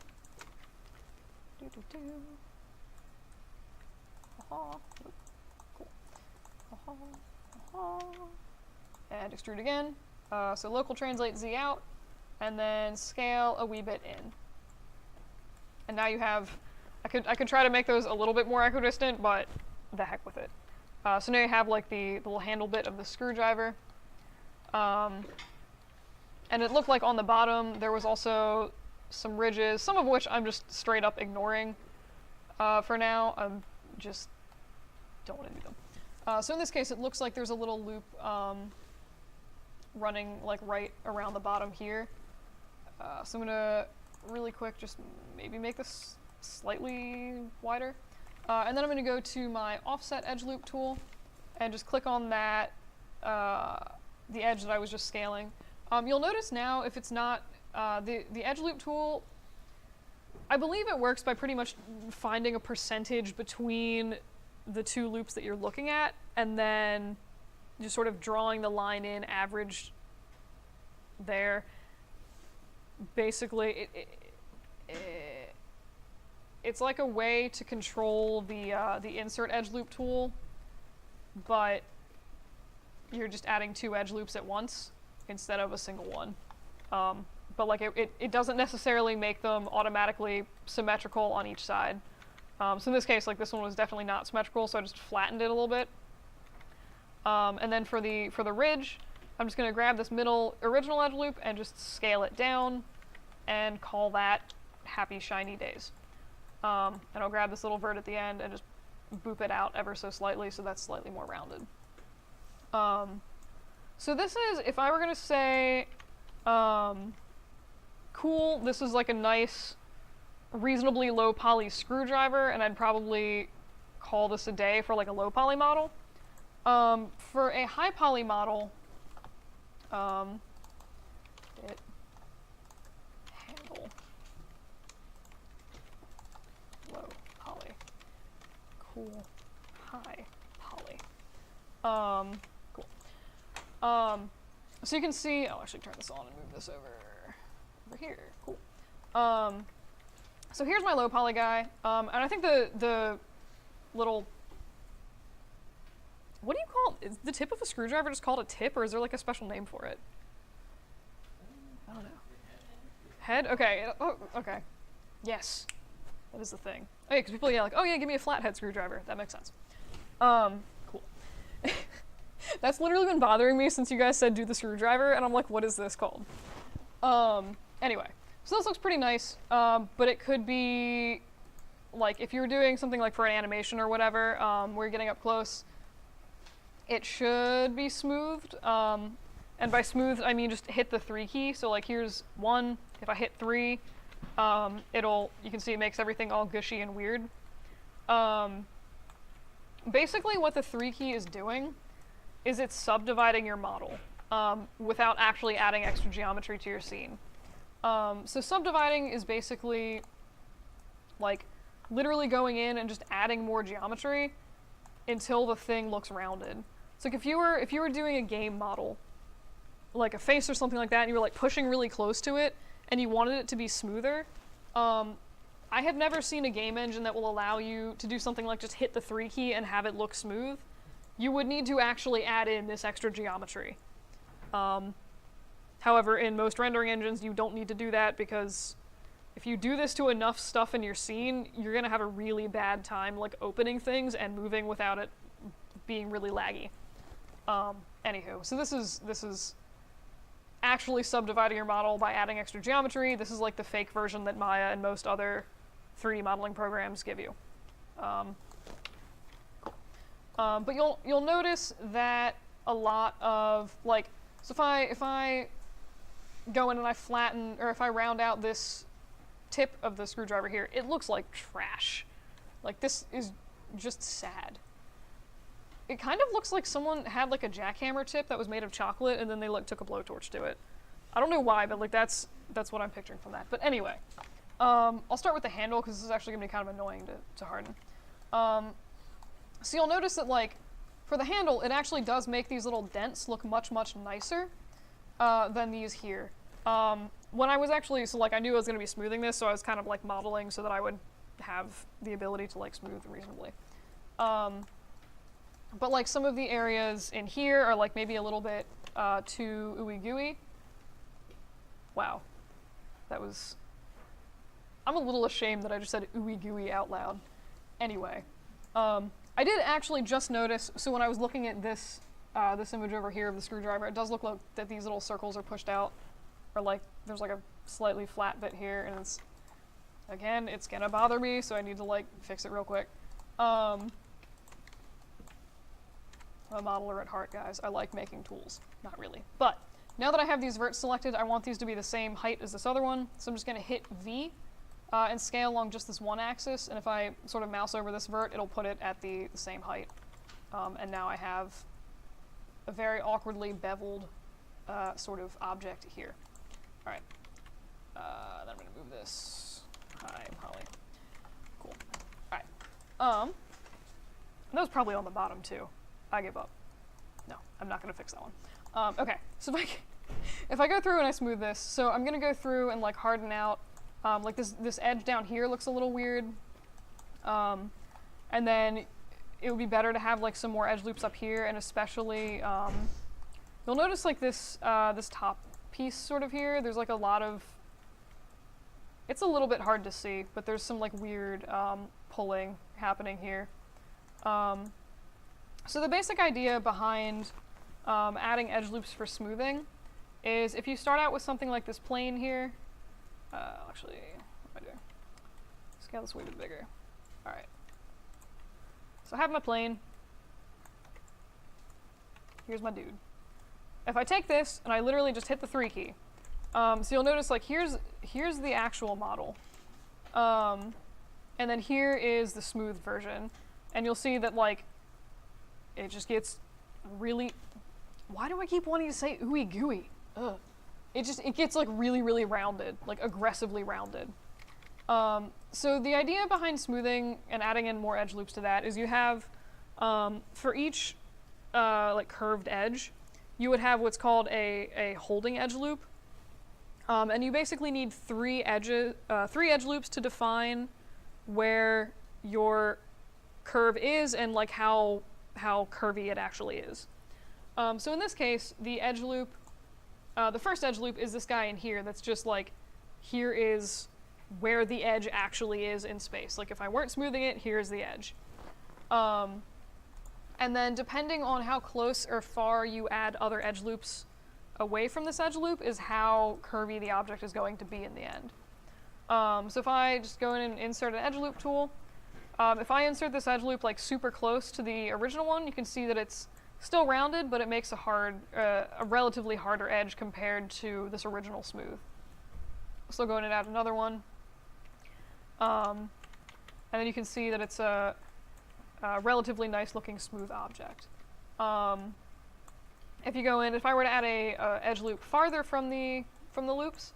Aha. And extrude again. So local translate Z out, and then scale a wee bit in. And now you have, I could try to make those a little bit more equidistant, but the heck with it. So now you have like the little handle bit of the screwdriver. And it looked like on the bottom there was also some ridges, some of which I'm just straight up ignoring for now. I just don't want to do them. So in this case, it looks like there's a little loop running like right around the bottom here. So I'm gonna really quick just maybe make this slightly wider. And then I'm gonna go to my offset edge loop tool and just click on that, the edge that I was just scaling. You'll notice now if it's not, the edge loop tool, I believe it works by pretty much finding a percentage between the two loops that you're looking at, and then just sort of drawing the line in averaged there. Basically, it's like a way to control the insert edge loop tool, but you're just adding two edge loops at once instead of a single one. But like it doesn't necessarily make them automatically symmetrical on each side. So in this case, like this one was definitely not symmetrical, so I just flattened it a little bit. And then for the ridge, I'm just going to grab this middle original edge loop and just scale it down and call that Happy Shiny Days. And I'll grab this little vert at the end and just boop it out ever so slightly so that's slightly more rounded. So this is, if I were going to say, cool, this is like a nice, reasonably low poly screwdriver, and I'd probably call this a day for like a low poly model. For a high poly model, it handle low poly, cool, high poly. Cool. So you can see, I'll actually turn this on and move this over here. Cool. So here's my low poly guy, and I think the little, what do you call it? Is the tip of a screwdriver just called a tip, or is there like a special name for it? I don't know. Head? Okay. Oh, okay. Yes. That is the thing. Oh yeah, because people like, oh yeah, give me a flathead screwdriver. That makes sense. Cool. That's literally been bothering me since you guys said do the screwdriver, and I'm like, what is this called? Anyway, so this looks pretty nice, but it could be, like, if you're doing something like for an animation or whatever, where you're getting up close, it should be smoothed, and by smoothed, I mean just hit the 3 key, so like here's 1, if I hit 3, you can see it makes everything all gushy and weird. Basically what the 3 key is doing is it's subdividing your model, without actually adding extra geometry to your scene. So subdividing is basically like literally going in and just adding more geometry until the thing looks rounded. So like if you were doing a game model, like a face or something like that, and you were like pushing really close to it and you wanted it to be smoother, I have never seen a game engine that will allow you to do something like just hit the 3 key and have it look smooth. You would need to actually add in this extra geometry. However, in most rendering engines, you don't need to do that because if you do this to enough stuff in your scene, you're gonna have a really bad time like opening things and moving without it being really laggy. Anywho, so this is actually subdividing your model by adding extra geometry. This is like the fake version that Maya and most other 3D modeling programs give you. But you'll notice that a lot of like, so if I go in and I flatten, or if I round out this tip of the screwdriver here, it looks like trash. Like, this is just sad. It kind of looks like someone had like a jackhammer tip that was made of chocolate and then they like took a blowtorch to it. I don't know why, but like that's what I'm picturing from that. But anyway, I'll start with the handle because this is actually gonna be kind of annoying to harden. So you'll notice that like for the handle, it actually does make these little dents look much nicer than these here. When I was actually, so like I knew I was gonna be smoothing this, so I was kind of like modeling so that I would have the ability to like smooth reasonably. But like some of the areas in here are like maybe a little bit too ooey gooey. Wow, that was, I'm a little ashamed that I just said ooey gooey out loud. Anyway, I did actually just notice, so when I was looking at this this image over here of the screwdriver, it does look like that these little circles are pushed out, or like there's like a slightly flat bit here, and it's, again, it's gonna bother me, so I need to like fix it real quick. I'm a modeler at heart, guys. I like making tools. Not really. But now that I have these verts selected, I want these to be the same height as this other one, so I'm just gonna hit V and scale along just this one axis, and if I sort of mouse over this vert, it'll put it at the same height. And now I have a very awkwardly beveled sort of object here. All right, then I'm gonna move this. Hi, Holly. Cool. All right. That was probably on the bottom too. I give up. No, I'm not gonna fix that one. Okay, so if I go through and I smooth this, so I'm gonna go through and like harden out, like this edge down here looks a little weird, and then it would be better to have like some more edge loops up here, and especially, you'll notice like this top piece sort of here, there's like a lot of, it's a little bit hard to see, but there's some like weird pulling happening here. So the basic idea behind adding edge loops for smoothing is if you start out with something like this plane here, actually, what do I do? Scale this way a bit bigger. All right. So I have my plane. Here's my dude. If I take this and I literally just hit the 3 key, so you'll notice like here's the actual model, and then here is the smooth version, and you'll see that like it just gets really, why do I keep wanting to say ooey gooey? Ugh. It gets like really rounded, like aggressively rounded. So the idea behind smoothing and adding in more edge loops to that is you have, for each like curved edge, you would have what's called a holding edge loop. And you basically need 3 edge loops to define where your curve is and like how curvy it actually is. So in this case, the edge loop, the first edge loop is this guy in here that's just like, here is where the edge actually is in space. Like if I weren't smoothing it, here's the edge. And then depending on how close or far you add other edge loops away from this edge loop is how curvy the object is going to be in the end. So if I just go in and insert an edge loop tool, if I insert this edge loop like super close to the original one, you can see that it's still rounded, but it makes a relatively harder edge compared to this original smooth. So go in and add another one. And then you can see that it's a relatively nice looking smooth object. If you go in, if I were to add a edge loop farther from the loops,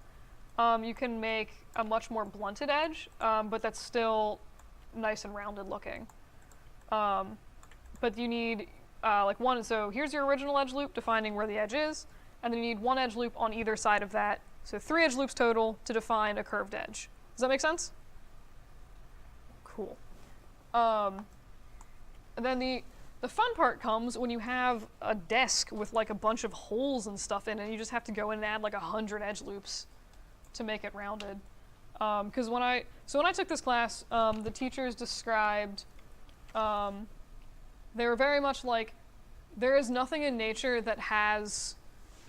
you can make a much more blunted edge, but that's still nice and rounded looking. But you need like one, so here's your original edge loop defining where the edge is, and then you need 1 edge loop on either side of that, so 3 edge loops total to define a curved edge. Does that make sense? Cool. And then the fun part comes when you have a desk with like a bunch of holes and stuff in it, and you just have to go in and add like 100 edge loops to make it rounded. Because when I took this class, the teachers described, they were very much like, there is nothing in nature that has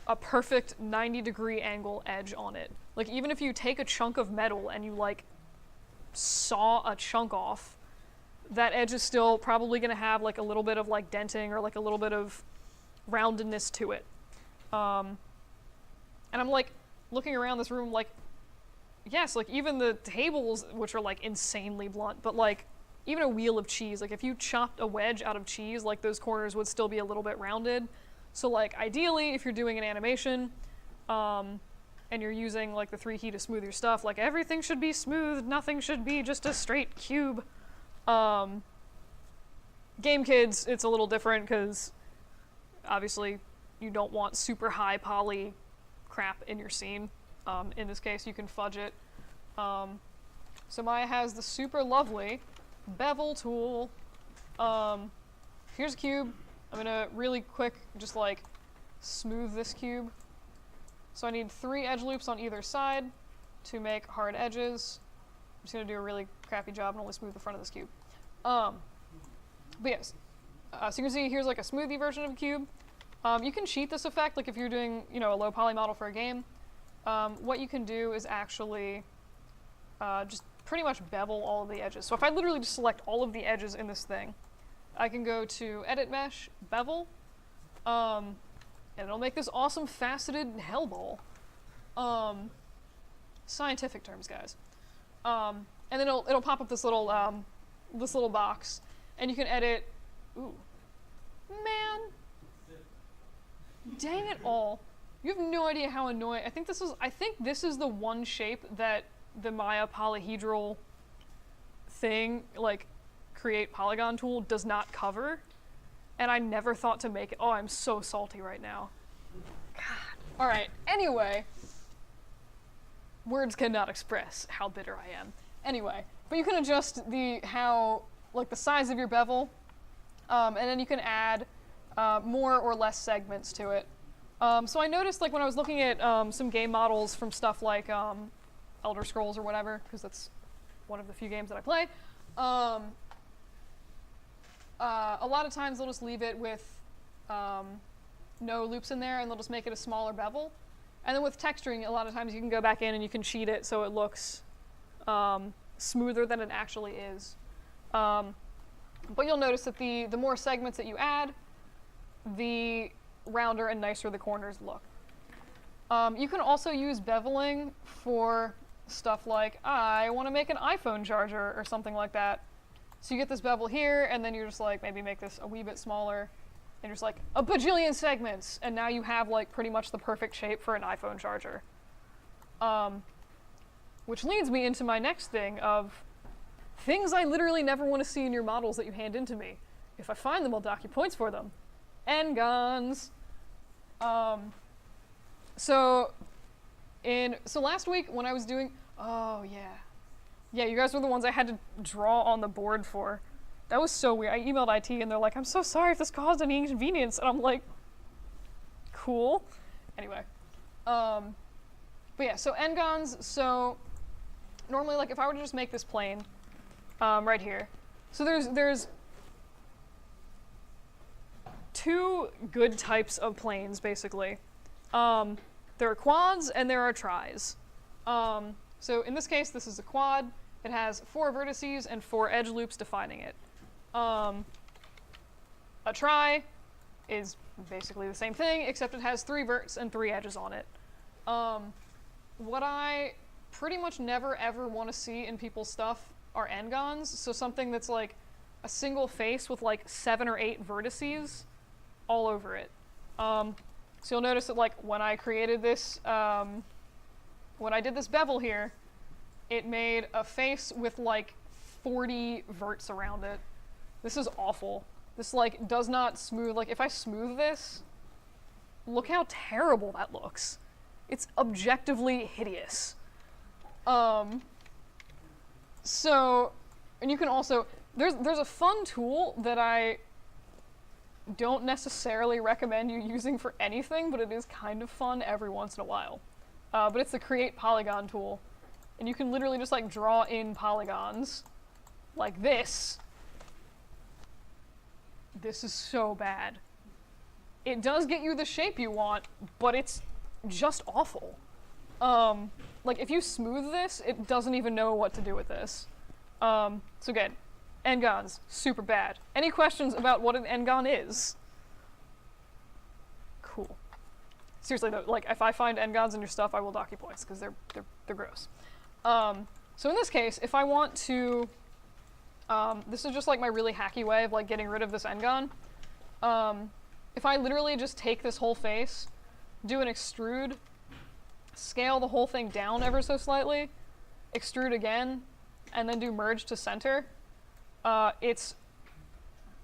a perfect 90-degree angle edge on it. Like, even if you take a chunk of metal and you, like, saw a chunk off, that edge is still probably going to have, like, a little bit of, like, denting or, like, a little bit of roundedness to it. And I'm, like, looking around this room, like, yes, like, even the tables, which are, like, insanely blunt, but, like, even a wheel of cheese, like, if you chopped a wedge out of cheese, like, those corners would still be a little bit rounded. So, like, ideally, if you're doing an animation, and you're using, like, the 3-key to smooth your stuff, like, everything should be smooth, nothing should be just a straight cube. Game kids, it's a little different, because, obviously, you don't want super high poly crap in your scene. In this case, you can fudge it. So Maya has the super lovely bevel tool. Here's a cube. I'm gonna really quick just like smooth this cube. So I need 3 edge loops on either side to make hard edges. I'm just gonna do a really crappy job and only smooth the front of this cube. But yes, so you can see here's like a smoothie version of a cube. You can cheat this effect, like if you're doing, you know, a low poly model for a game. What you can do is actually just pretty much bevel all of the edges. So if I literally just select all of the edges in this thing, I can go to Edit Mesh, Bevel, and it'll make this awesome faceted hellball. Scientific terms, guys. And then it'll pop up this little box, and you can edit. Ooh, man, dang it all! You have no idea how annoying. I think this is the one shape that the Maya polyhedral thing, like, create polygon tool does not cover, and I never thought to make it. Oh, I'm so salty right now. God. All right. Anyway, words cannot express how bitter I am. Anyway, but you can adjust the size of your bevel, and then you can add more or less segments to it. So I noticed, like, when I was looking at some game models from stuff like Elder Scrolls or whatever, because that's one of the few games that I play. A lot of times they'll just leave it with no loops in there, and they'll just make it a smaller bevel. And then with texturing, a lot of times you can go back in and you can cheat it so it looks smoother than it actually is. But you'll notice that the more segments that you add, the rounder and nicer the corners look. You can also use beveling for stuff like, I want to make an iPhone charger or something like that. So you get this bevel here, and then you're just like, maybe make this a wee bit smaller, and you're just like, a bajillion segments, and now you have like pretty much the perfect shape for an iPhone charger. Which leads me into my next thing of things I literally never want to see in your models that you hand in to me. If I find them, I'll dock you points for them. N-gons. So last week when I was doing, oh yeah. Yeah, you guys were the ones I had to draw on the board for. That was so weird. I emailed IT and they're like, I'm so sorry if this caused any inconvenience. And I'm like, cool. Anyway. But yeah, so n-gons, so normally, like, if I were to just make this plane, right here. So there's 2 good types of planes, basically. There are quads and there are tris. So in this case, this is a quad. It has 4 vertices and 4 edge loops defining it. A tri is basically the same thing, except it has 3 verts and 3 edges on it. What I pretty much never ever want to see in people's stuff are n-gons, so something that's like a single face with like 7 or 8 vertices all over it. So you'll notice that, like, when I created this, when I did this bevel here, it made a face with like 40 verts around it. This is awful. This, like, does not smooth. Like, if I smooth this, look how terrible that looks. It's objectively hideous. So, and you can also, there's a fun tool that I don't necessarily recommend you using for anything, but it is kind of fun every once in a while. But it's the Create Polygon tool. and you can literally just like draw in polygons like this. This is so bad. It does get you the shape you want, but it's just awful. Like if you smooth this, it doesn't even know what to do with this. So again, n-gons, super bad. Any questions about what an n-gon is? Cool. Seriously though, like if I find n-gons in your stuff, I will dock you points because they're gross. So in this case, if I want to, this is just like my really hacky way of like getting rid of this n-gon. If I literally just take this whole face, do an extrude, scale the whole thing down ever so slightly, extrude again, and then do merge to center, it's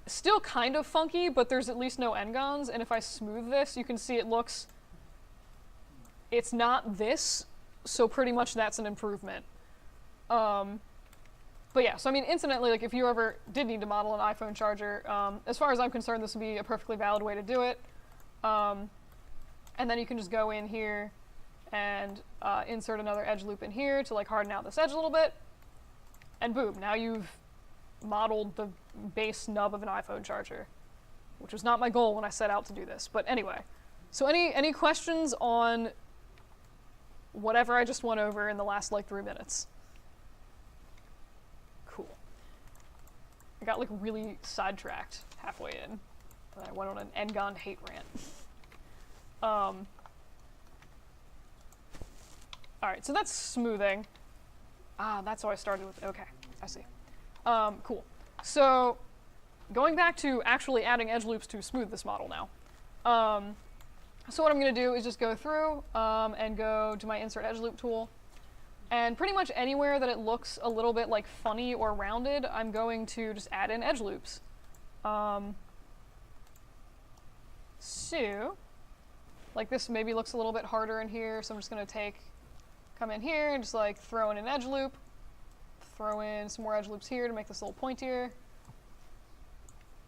still kind of funky, but there's at least no n-gons, and if I smooth this, you can see it looks, it's not this, so pretty much that's an improvement. But yeah, so I mean, incidentally, like if you ever did need to model an iPhone charger, as far as I'm concerned, this would be a perfectly valid way to do it. And then you can just go in here and insert another edge loop in here to like harden out this edge a little bit, and boom, now you've modeled the base nub of an iPhone charger, which was not my goal when I set out to do this. But anyway, so any questions on whatever I just went over in the last like 3 minutes? Cool. I got like really sidetracked halfway in, and I went on an n-gon hate rant. Alright, so that's smoothing. Ah, that's how I started with, okay, I see. Cool. So, going back to actually adding edge loops to smooth this model now. So what I'm going to do is just go through and go to my insert edge loop tool. And pretty much anywhere that it looks a little bit like funny or rounded, I'm going to just add in edge loops. So, like this maybe looks a little bit harder in here, so I'm just going to come in here and just like throw in an edge loop, throw in some more edge loops here to make this a little pointier,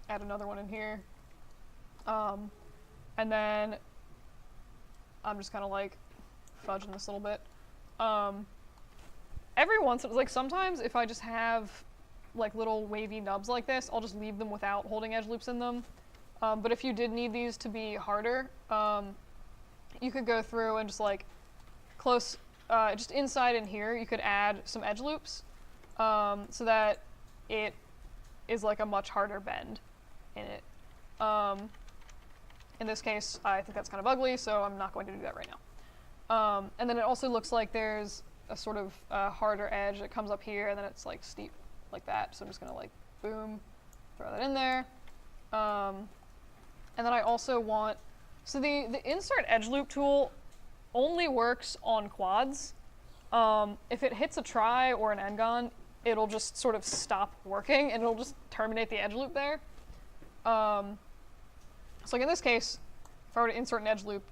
add another one in here, and then I'm just kind of like fudging this a little bit. Every once in like sometimes if I just have like little wavy nubs like this, I'll just leave them without holding edge loops in them. But if you did need these to be harder, you could go through and just like just inside in here, you could add some edge loops so that it is like a much harder bend in it. In this case, I think that's kind of ugly, so I'm not going to do that right now. And then it also looks like there's a sort of harder edge that comes up here, and then it's like steep like that. So I'm just going to like, boom, throw that in there. And then I also want, so the insert edge loop tool only works on quads. If it hits a try or an n-gon, it'll just sort of stop working and it'll just terminate the edge loop there. So like in this case, if I were to insert an edge loop,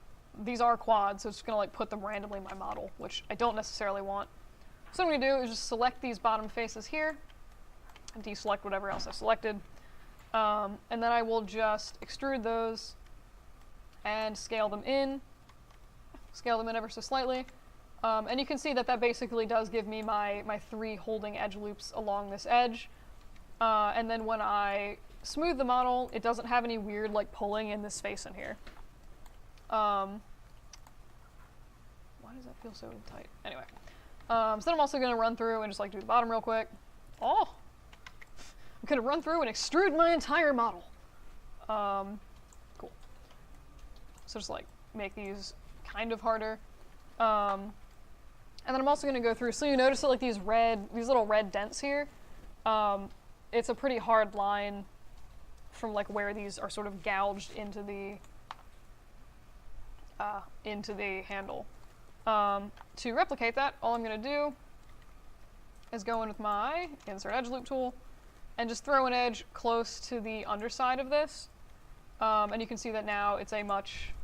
these are quads, so it's just gonna like put them randomly in my model, which I don't necessarily want. So what I'm gonna do is just select these bottom faces here, and deselect whatever else I selected. And then I will just extrude those and scale them in ever so slightly. And you can see that that basically does give me my 3 holding edge loops along this edge. And then when I smooth the model, it doesn't have any weird like pulling in this face in here. Why does that feel so tight? Anyway, so then I'm also going to run through and just like do the bottom real quick. Oh! I'm going to run through and extrude my entire model. Cool. So just like make these kind of harder. And then I'm also going to go through, so you notice that like these little red dents here, it's a pretty hard line from like where these are sort of gouged into the handle. To replicate that, all I'm going to do is go in with my insert edge loop tool and just throw an edge close to the underside of this. And you can see that now it's a much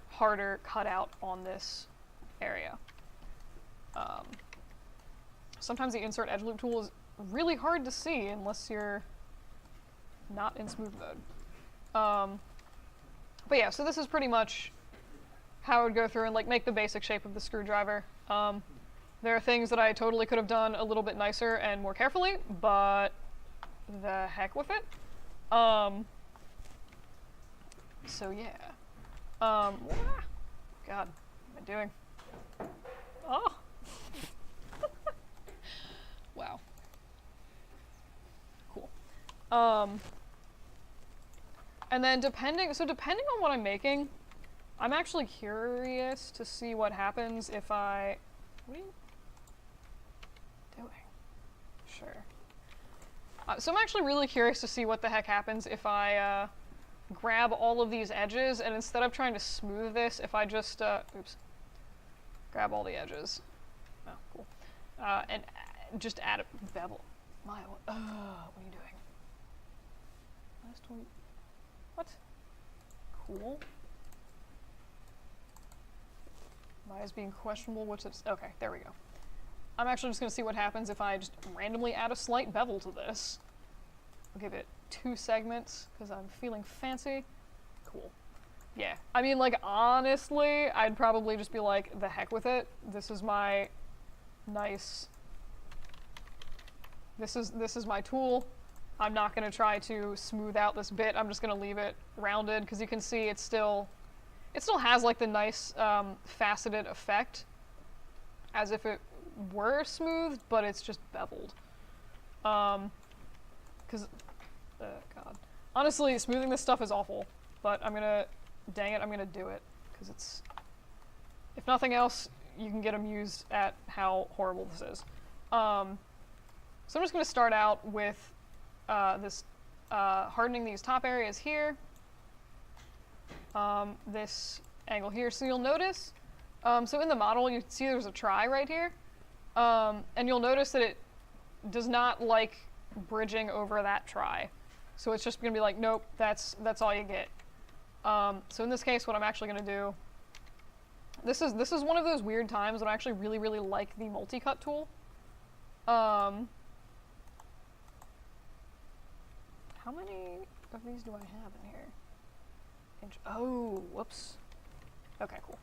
harder cutout on this area. Sometimes the insert edge loop tool is really hard to see unless you're not in smooth mode. But yeah, so this is pretty much how I would go through and like make the basic shape of the screwdriver. There are things that I totally could have done a little bit nicer and more carefully, but the heck with it. So yeah. God, what am I doing? Oh. Wow. Cool. And then depending on what I'm making, I'm actually curious to see what happens if I, what are you doing? Sure. So I'm actually really curious to see what the heck happens if I grab all of these edges, and instead of trying to smooth this, if I just, oops, grab all the edges. Oh, cool. And just add a bevel. Maya, what are you doing? What? Cool. Maya's being questionable, which is, okay, there we go. I'm actually just gonna see what happens if I just randomly add a slight bevel to this. I'll give it 2 segments, because I'm feeling fancy. Cool. Yeah, I mean, like, honestly, I'd probably just be like, the heck with it. This is my nice, this is my tool. I'm not gonna try to smooth out this bit. I'm just gonna leave it rounded, because you can see it still has like the nice faceted effect, as if it were smooth, but it's just beveled. Because, God. Honestly, smoothing this stuff is awful, but dang it, I'm gonna do it, because it's, if nothing else, you can get amused at how horrible this is. So I'm just gonna start out with hardening these top areas here, this angle here. So you'll notice, so in the model you see there's a try right here, and you'll notice that it does not like bridging over that try. So it's just gonna be like, nope, that's all you get. So in this case, what I'm actually gonna do, this is one of those weird times when I actually really, really like the multi-cut tool. How many of these do I have in here? Oh, whoops. Okay, cool.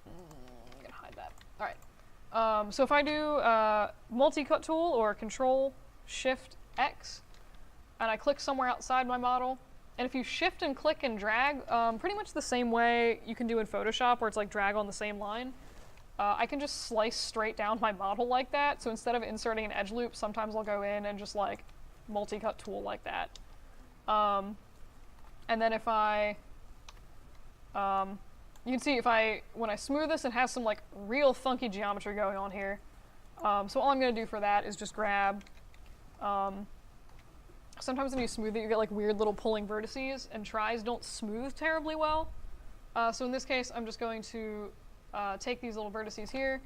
I'm gonna hide that. All right. So if I do multi-cut tool or Control Shift X, and I click somewhere outside my model, and if you shift and click and drag, pretty much the same way you can do in Photoshop, where it's like drag on the same line, I can just slice straight down my model like that. So instead of inserting an edge loop, sometimes I'll go in and just like multi-cut tool like that. And then if I, you can see when I smooth this, it has some like real funky geometry going on here. So all I'm gonna do for that is just grab, sometimes when you smooth it, you get like weird little pulling vertices, and tries don't smooth terribly well. So in this case, I'm just going to take these little vertices here,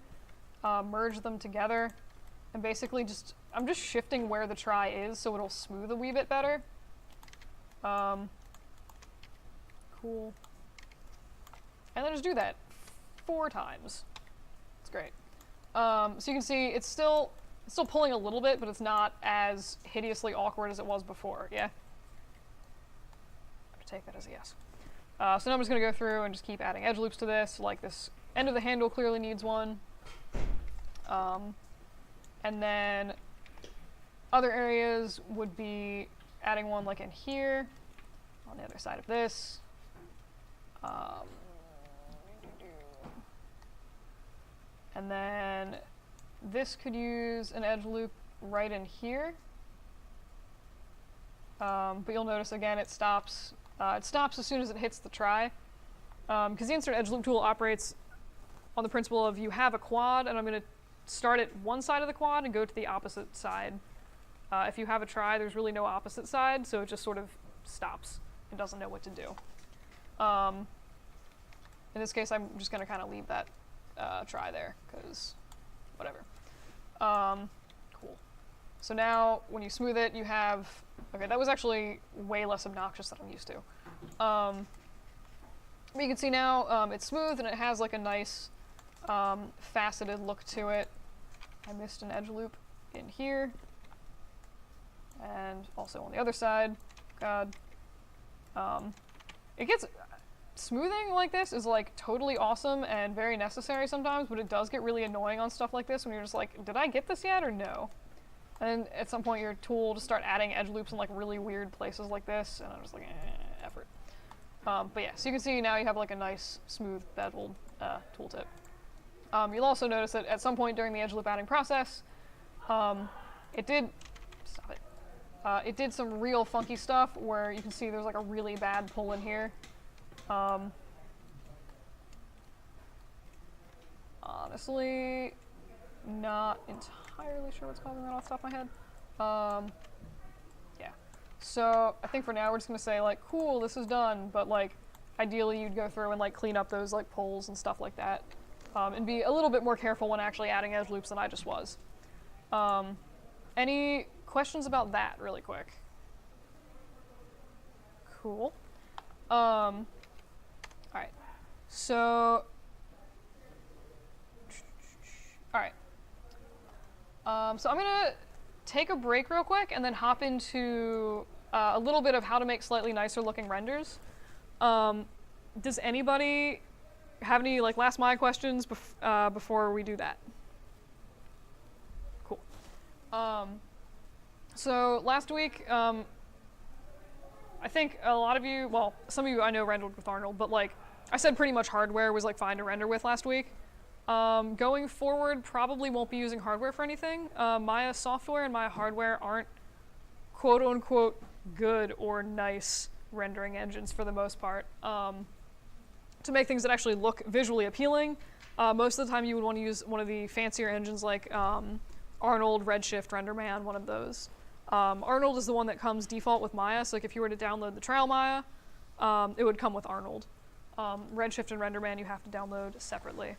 merge them together, and basically I'm just shifting where the try is so it'll smooth a wee bit better. Cool. And then just do that 4 times. It's great. So you can see it's still pulling a little bit, but it's not as hideously awkward as it was before, yeah? I'm gonna take that as a yes. So now I'm just gonna go through and just keep adding edge loops to this, like this end of the handle clearly needs one. And then other areas would be adding one like in here, on the other side of this. And then this could use an edge loop right in here. But you'll notice again it stops as soon as it hits the try. Because the insert edge loop tool operates on the principle of you have a quad, and I'm going to start at one side of the quad and go to the opposite side. If you have a try, there's really no opposite side, so it just sort of stops and doesn't know what to do. In this case, I'm just going to kind of leave that try there, because whatever. Cool. So now, when you smooth it, you have... Okay, that was actually way less obnoxious than I'm used to. But you can see now it's smooth, and it has like a nice faceted look to it. I missed an edge loop in here. And also on the other side. God. It gets... smoothing like this is like totally awesome and very necessary sometimes, but it does get really annoying on stuff like this when you're just like, did I get this yet or no? And at some point your tool will just start adding edge loops in like really weird places like this, and I'm just like, effort. But yeah, so you can see now you have like a nice smooth beveled tooltip. You'll also notice that at some point during the edge loop adding process, it did some real funky stuff where you can see there's like a really bad pull in here. Honestly, not entirely sure what's causing that off the top of my head. Yeah. So I think for now we're just gonna say like, cool, this is done, but like ideally you'd go through and like clean up those like pulls and stuff like that, and be a little bit more careful when actually adding edge loops than I just was. Any questions about that really quick? Cool. All right. So, all right. So I'm gonna take a break real quick and then hop into a little bit of how to make slightly nicer looking renders. Does anybody have any like last mile questions before we do that? Cool. So last week, I think a lot of you, well, some of you I know rendered with Arnold, but like I said pretty much hardware was like fine to render with last week. Going forward, probably won't be using hardware for anything. Maya software and Maya hardware aren't quote unquote good or nice rendering engines for the most part. To make things that actually look visually appealing, most of the time you would want to use one of the fancier engines like Arnold, Redshift, RenderMan, one of those. Arnold is the one that comes default with Maya, so like if you were to download the trial Maya, it would come with Arnold. Redshift and RenderMan you have to download separately.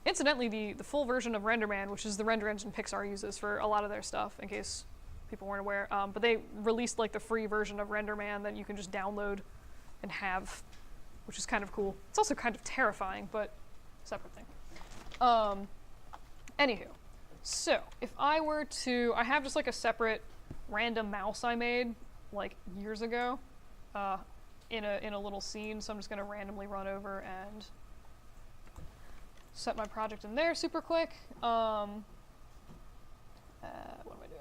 Incidentally, the full version of RenderMan, which is the render engine Pixar uses for a lot of their stuff, in case people weren't aware, but they released like the free version of RenderMan that you can just download and have, which is kind of cool. It's also kind of terrifying, but separate thing. Anywho, so if I were to, I have just like a separate random mouse I made like years ago in a little scene, so I'm just going to randomly run over and set my project in there super quick. What am I doing?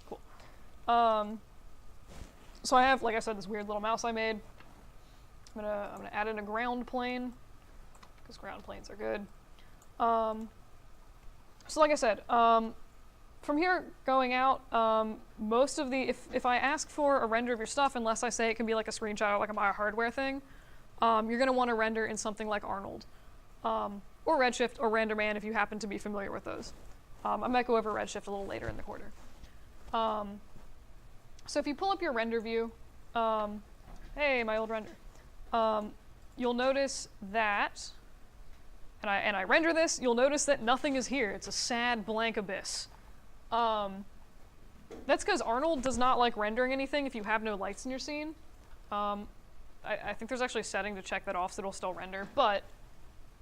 Cool. So I have, like I said, this weird little mouse I made. I'm gonna add in a ground plane because ground planes are good. So like I said, from here going out, most of the, if I ask for a render of your stuff, unless I say it can be like a screenshot or like a Maya hardware thing, you're going to want to render in something like Arnold, or Redshift, or RenderMan if you happen to be familiar with those. I might go over Redshift a little later in the quarter. So if you pull up your render view, hey, my old render, you'll notice that, and I render this, you'll notice that nothing is here. It's a sad blank abyss. That's because Arnold does not like rendering anything if you have no lights in your scene. I think there's actually a setting to check that off so it'll still render, but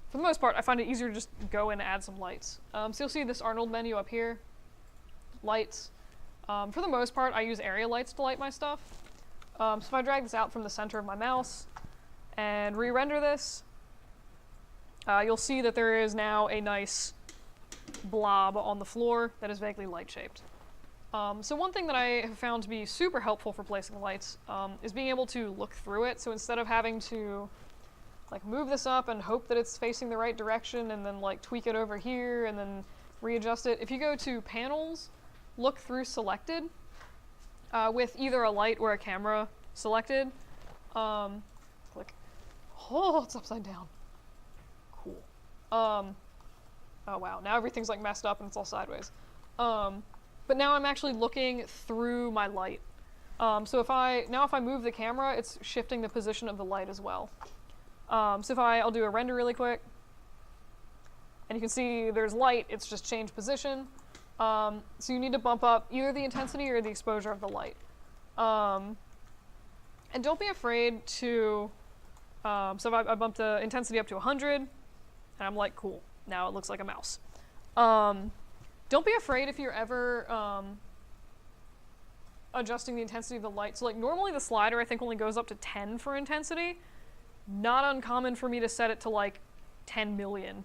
for the most part, I find it easier to just go in and add some lights. So you'll see this Arnold menu up here, lights. For the most part, I use area lights to light my stuff. So if I drag this out from the center of my mouse and re-render this, you'll see that there is now a nice blob on the floor that is vaguely light-shaped. So one thing that I have found to be super helpful for placing lights is being able to look through it. So instead of having to like move this up and hope that it's facing the right direction and then like tweak it over here and then readjust it, if you go to Panels, Look Through Selected, with either a light or a camera selected, click, oh, it's upside down. Cool. Oh wow, now everything's like messed up and it's all sideways. But now I'm actually looking through my light. So if I move the camera, it's shifting the position of the light as well. So if I'll do a render really quick, and you can see there's light, it's just changed position. So you need to bump up either the intensity or the exposure of the light. And don't be afraid to, so if I bumped the intensity up to 100, and I'm like, cool, now it looks like a mouse. Don't be afraid if you're ever adjusting the intensity of the light. So like normally the slider I think only goes up to 10 for intensity. Not uncommon for me to set it to like 10 million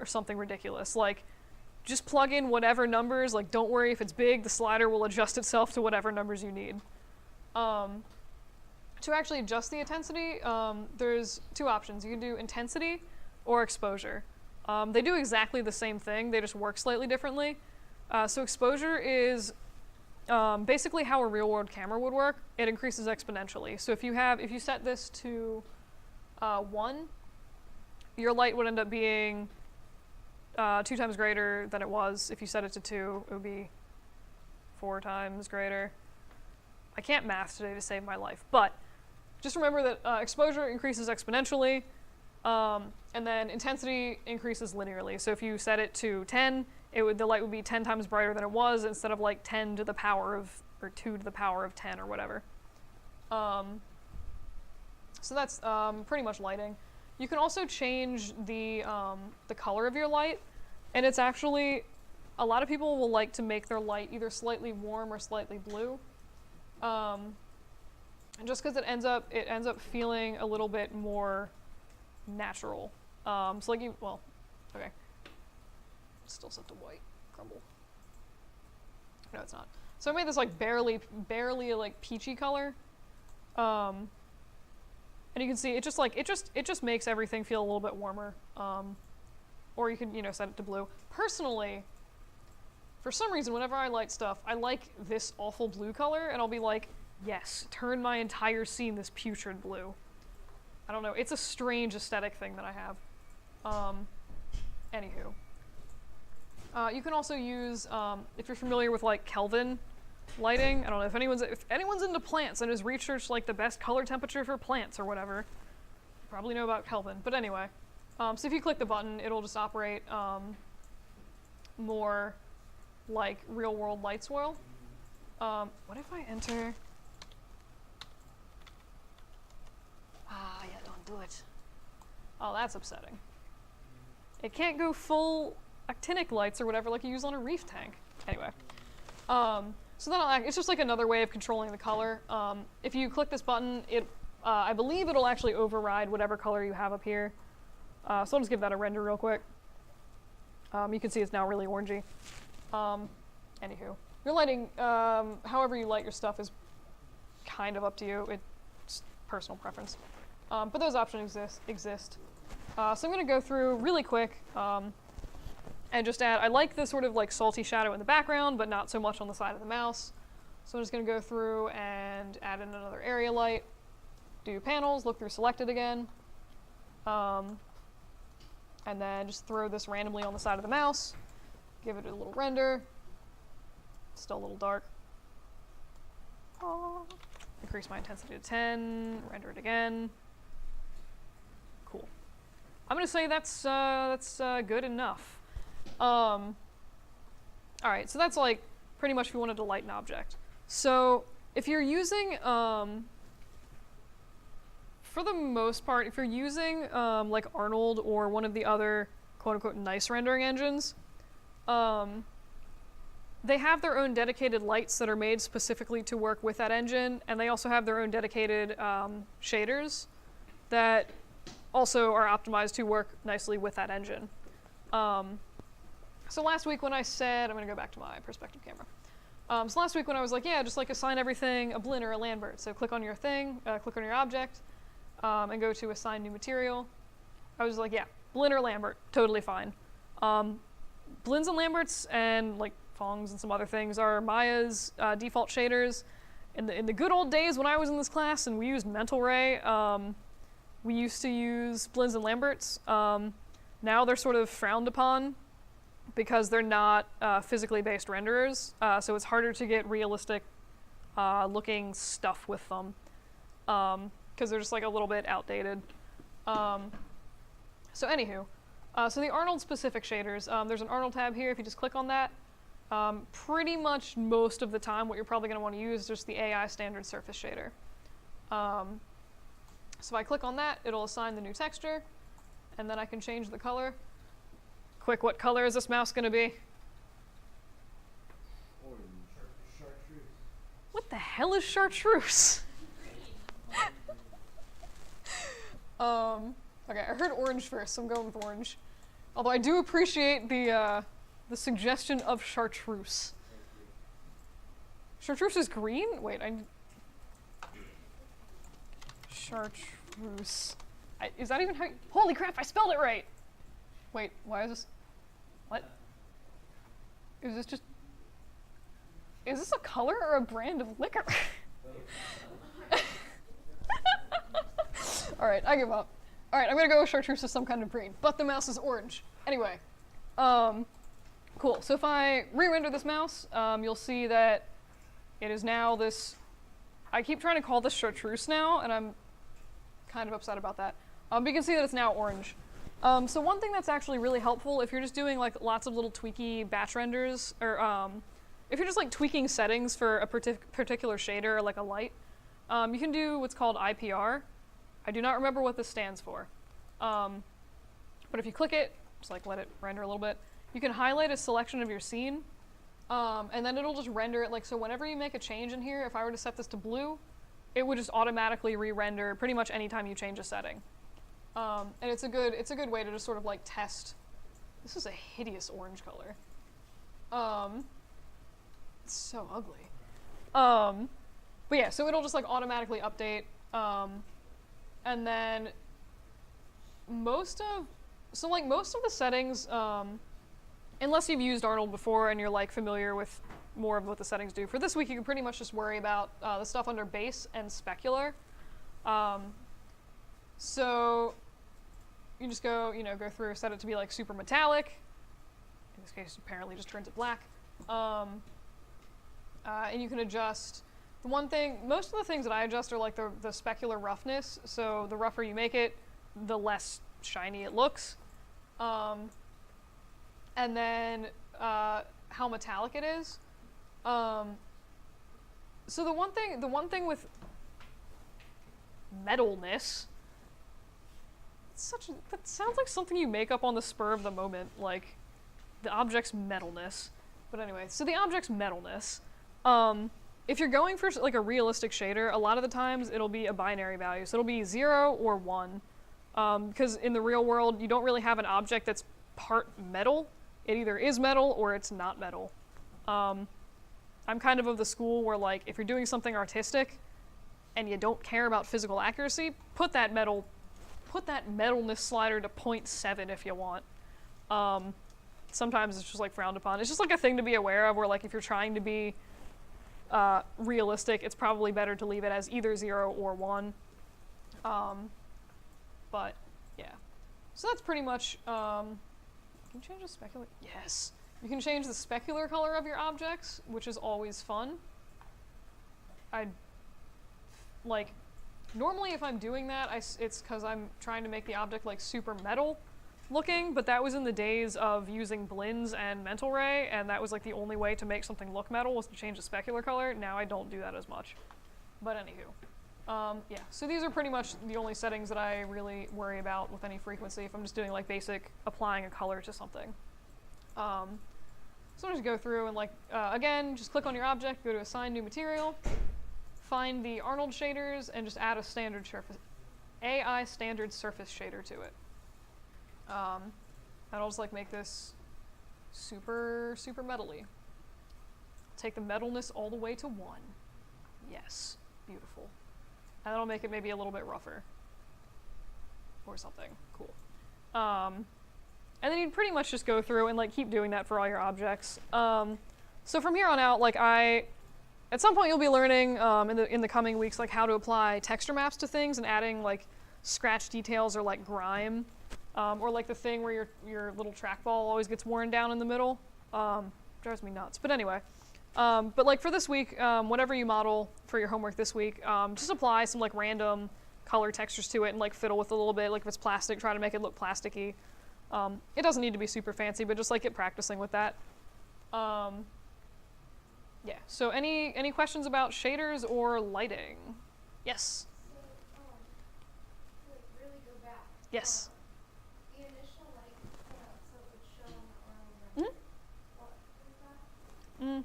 or something ridiculous. Like just plug in whatever numbers, like don't worry if it's big, the slider will adjust itself to whatever numbers you need. To actually adjust the intensity, there's two options. You can do intensity or exposure. They do exactly the same thing, they just work slightly differently. So exposure is basically how a real-world camera would work. It increases exponentially. So if you set this to 1, your light would end up being 2 times greater than it was. If you set it to 2, it would be 4 times greater. I can't math today to save my life, but just remember that exposure increases exponentially, and then intensity increases linearly. So if you set it to 10, the light would be 10 times brighter than it was instead of like 10 to the power of, or 2 to the power of 10 or whatever. So that's pretty much lighting. You can also change the color of your light, and it's actually, a lot of people will like to make their light either slightly warm or slightly blue. And just because it ends up feeling a little bit more natural. So like okay. Still set to white, crumble. No, it's not. So I made this like barely like peachy color. And you can see it just makes everything feel a little bit warmer. Or you can, set it to blue. Personally, for some reason, whenever I light stuff, I like this awful blue color, and I'll be like, yes, turn my entire scene this putrid blue. I don't know, it's a strange aesthetic thing that I have. Anywho. You can also use, if you're familiar with like Kelvin lighting, I don't know if anyone's into plants and has researched like the best color temperature for plants or whatever, you probably know about Kelvin. But anyway, so if you click the button, it'll just operate more like real world light swirl. What if I enter? Yeah, don't do it. Oh, that's upsetting. It can't go full actinic lights or whatever like you use on a reef tank. Anyway, so it's just like another way of controlling the color. If you click this button, I believe it'll actually override whatever color you have up here. So I'll just give that a render real quick. You can see it's now really orangey. Anywho, your lighting, however you light your stuff is kind of up to you. It's personal preference. But those options exist. So I'm going to go through really quick and just add, I like the sort of like salty shadow in the background, but not so much on the side of the mouse. So I'm just going to go through and add in another area light, do panels, look through selected again, and then just throw this randomly on the side of the mouse, give it a little render, still a little dark. Increase my intensity to 10, render it again. Cool. I'm going to say that's good enough. All right, so that's like pretty much if you wanted to light an object. So if you're using, for the most part, if you're using like Arnold or one of the other quote-unquote nice rendering engines, they have their own dedicated lights that are made specifically to work with that engine, and they also have their own dedicated shaders that also are optimized to work nicely with that engine. So last week when I said, I'm going to go back to my perspective camera. So last week when I was like, yeah, just like assign everything a Blinn or a Lambert. So click on your thing, click on your object, and go to assign new material. I was like, yeah, Blinn or Lambert, totally fine. Blinns and Lamberts and like Fongs and some other things are Maya's default shaders. In the good old days when I was in this class and we used Mental Ray, we used to use Blinns and Lamberts. Now they're sort of frowned upon because they're not physically based renderers, so it's harder to get realistic looking stuff with them because they're just like a little bit outdated. So anywho, so the Arnold specific shaders, there's an Arnold tab here. If you just click on that, pretty much most of the time what you're probably going to want to use is just the AI standard surface shader. So if I click on that, it'll assign the new texture, and then I can change the color. Quick, what color is this mouse going to be? Chartreuse. What the hell is chartreuse? Okay, I heard orange first, so I'm going with orange. Although I do appreciate the suggestion of chartreuse. Chartreuse is green? Wait, chartreuse. Is that even how you... Holy crap, I spelled it right! Wait, why is this... What? Is this just... Is this a color or a brand of liquor? Alright, I give up. Alright, I'm gonna go with chartreuse as some kind of green, but the mouse is orange. Anyway, cool. So if I re-render this mouse, you'll see that it is now this... I keep trying to call this chartreuse now, and I'm kind of upset about that. But you can see that it's now orange. So one thing that's actually really helpful if you're just doing like lots of little tweaky batch renders, or if you're just like tweaking settings for a particular shader or like a light, you can do what's called IPR. I do not remember what this stands for. But if you click it, just like let it render a little bit, you can highlight a selection of your scene, and then it'll just render it like, so whenever you make a change in here, if I were to set this to blue, it would just automatically re-render pretty much anytime you change a setting. And it's a good way to just sort of like test. This is a hideous orange color. It's so ugly. But yeah, so it'll just like automatically update. And then most of the settings, unless you've used Arnold before and you're like familiar with more of what the settings do, for this week you can pretty much just worry about the stuff under base and specular. So you just go through, set it to be like super metallic. In this case, apparently just turns it black. And you can adjust. The one thing, most of the things that I adjust are like the specular roughness. So the rougher you make it, the less shiny it looks. And then how metallic it is. So the one thing with metalness, that sounds like something you make up on the spur of the moment, like the object's metalness. But anyway, so the object's metalness. If you're going for like a realistic shader, a lot of the times it'll be a binary value. So it'll be 0 or 1. Because in the real world, you don't really have an object that's part metal. It either is metal or it's not metal. I'm kind of the school where like, if you're doing something artistic and you don't care about physical accuracy, put that metalness slider to 0.7 if you want. Sometimes it's just like frowned upon. It's just like a thing to be aware of where like if you're trying to be realistic, it's probably better to leave it as either 0 or 1. But yeah, so that's pretty much, can you change the specular? Yes. You can change the specular color of your objects, which is always fun. Normally if I'm doing that, it's because I'm trying to make the object like super metal looking, but that was in the days of using blends and mental ray, and that was like the only way to make something look metal was to change the specular color. Now I don't do that as much. But anywho. Yeah, so these are pretty much the only settings that I really worry about with any frequency if I'm just doing like basic applying a color to something. So I'll just go through and like, again, just click on your object, go to assign new material, find the Arnold shaders, and just add a standard AI standard surface shader to it. And I'll just like make this super, super metally. Take the metalness all the way to 1. Yes, beautiful. And that'll make it maybe a little bit rougher. Or something. Cool. And then you'd pretty much just go through and like keep doing that for all your objects. So from here on out, like at some point you'll be learning in the coming weeks like how to apply texture maps to things and adding like scratch details or like grime. Or like the thing where your little trackball always gets worn down in the middle. Drives me nuts. But anyway. But like for this week, whatever you model for your homework this week, just apply some like random color textures to it and like fiddle with it a little bit. Like if it's plastic, try to make it look plasticky. It doesn't need to be super fancy, but just like get practicing with that. Yeah, so any questions about shaders or lighting? Yes? So, to like really go back. Yes. The initial light so it would show on the Arnold render. What is that?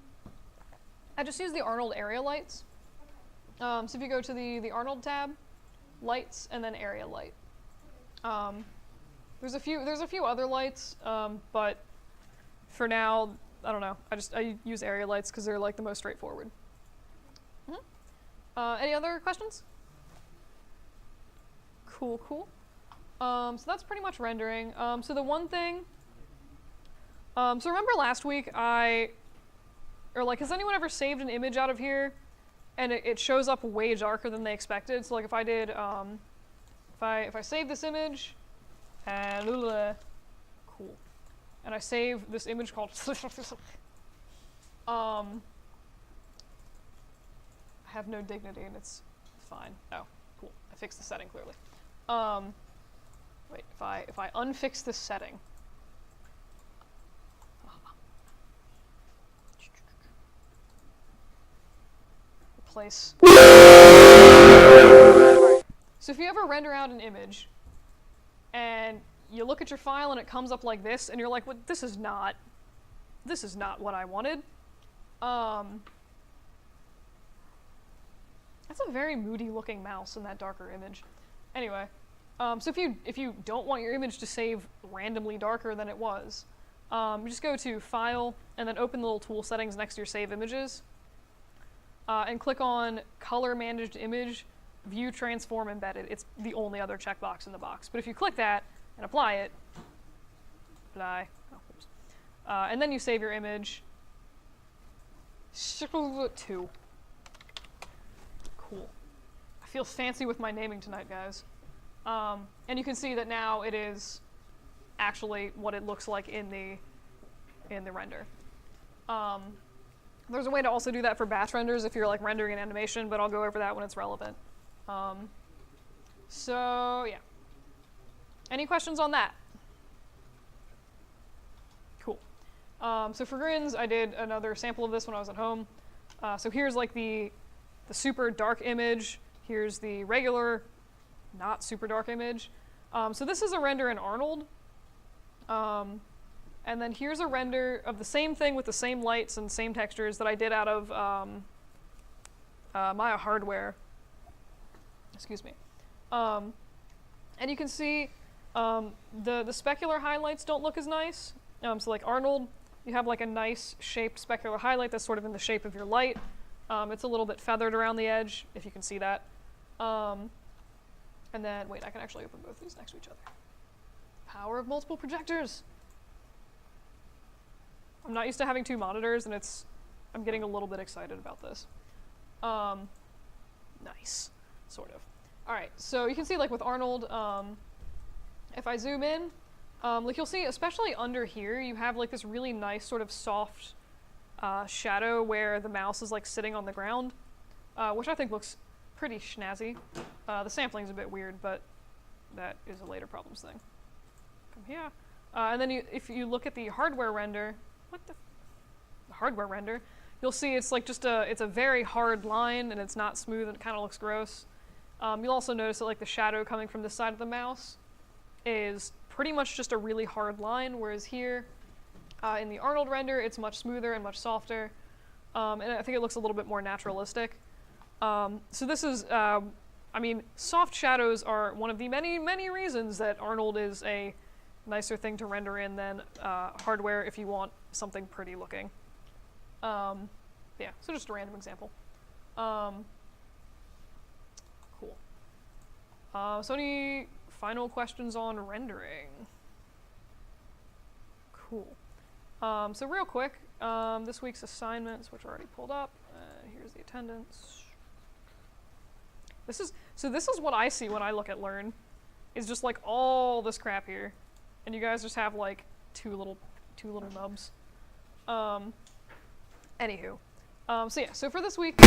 I just use the Arnold area lights. So if you go to the Arnold tab, lights, and then area light. There's a few other lights, but for now, I don't know. I use area lights because they're like the most straightforward. Any other questions? Cool, cool. So that's pretty much rendering. So the one thing, so remember last week has anyone ever saved an image out of here and it shows up way darker than they expected? So like if I did, if I save this image and cool, and I save this image called I have no dignity and it's fine. Oh, cool. I fixed the setting clearly. Wait, if I unfix this setting. Replace. Alright. So if you ever render out an image and you look at your file and it comes up like this and you're like, "What? This is not what I wanted." That's a very moody looking mouse in that darker image. Anyway, so if you don't want your image to save randomly darker than it was, you just go to File and then open the little tool settings next to your save images, and click on Color Managed Image, View Transform Embedded. It's the only other checkbox in the box. But if you click that and apply it, and then you save your image. 2. Cool. I feel fancy with my naming tonight, guys. And you can see that now it is actually what it looks like in the render. There's a way to also do that for batch renders if you're like rendering an animation, but I'll go over that when it's relevant. So yeah. Any questions on that? Cool. So for grins, I did another sample of this when I was at home. So here's like the super dark image. Here's the regular, not super dark image. So this is a render in Arnold. And then here's a render of the same thing with the same lights and same textures that I did out of Maya hardware. Excuse me. And you can see the specular highlights don't look as nice. So like Arnold, you have like a nice shaped specular highlight that's sort of in the shape of your light. It's a little bit feathered around the edge, if you can see that. And then, wait, I can actually open both these next to each other. Power of multiple projectors. I'm not used to having 2 monitors, and I'm getting a little bit excited about this. Nice, sort of. All right, so you can see like with Arnold, if I zoom in, like you'll see, especially under here, you have like this really nice sort of soft shadow where the mouse is like sitting on the ground, which I think looks pretty snazzy. The sampling's a bit weird, but that is a later problems thing. Come here. And then if you look at the hardware render, the hardware render, you'll see it's like it's a very hard line and it's not smooth and it kind of looks gross. You'll also notice that like the shadow coming from this side of the mouse is pretty much just a really hard line, whereas here in the Arnold render, it's much smoother and much softer, and I think it looks a little bit more naturalistic. So this is, I mean, soft shadows are one of the many, many reasons that Arnold is a nicer thing to render in than hardware if you want something pretty looking. Yeah, so just a random example. Cool. So any final questions on rendering? Cool. So real quick, this week's assignments, which are already pulled up. Here's the attendance. This is what I see when I look at Learn, is just like all this crap here, and you guys just have like two little nubs. Anywho, so yeah, so for this week.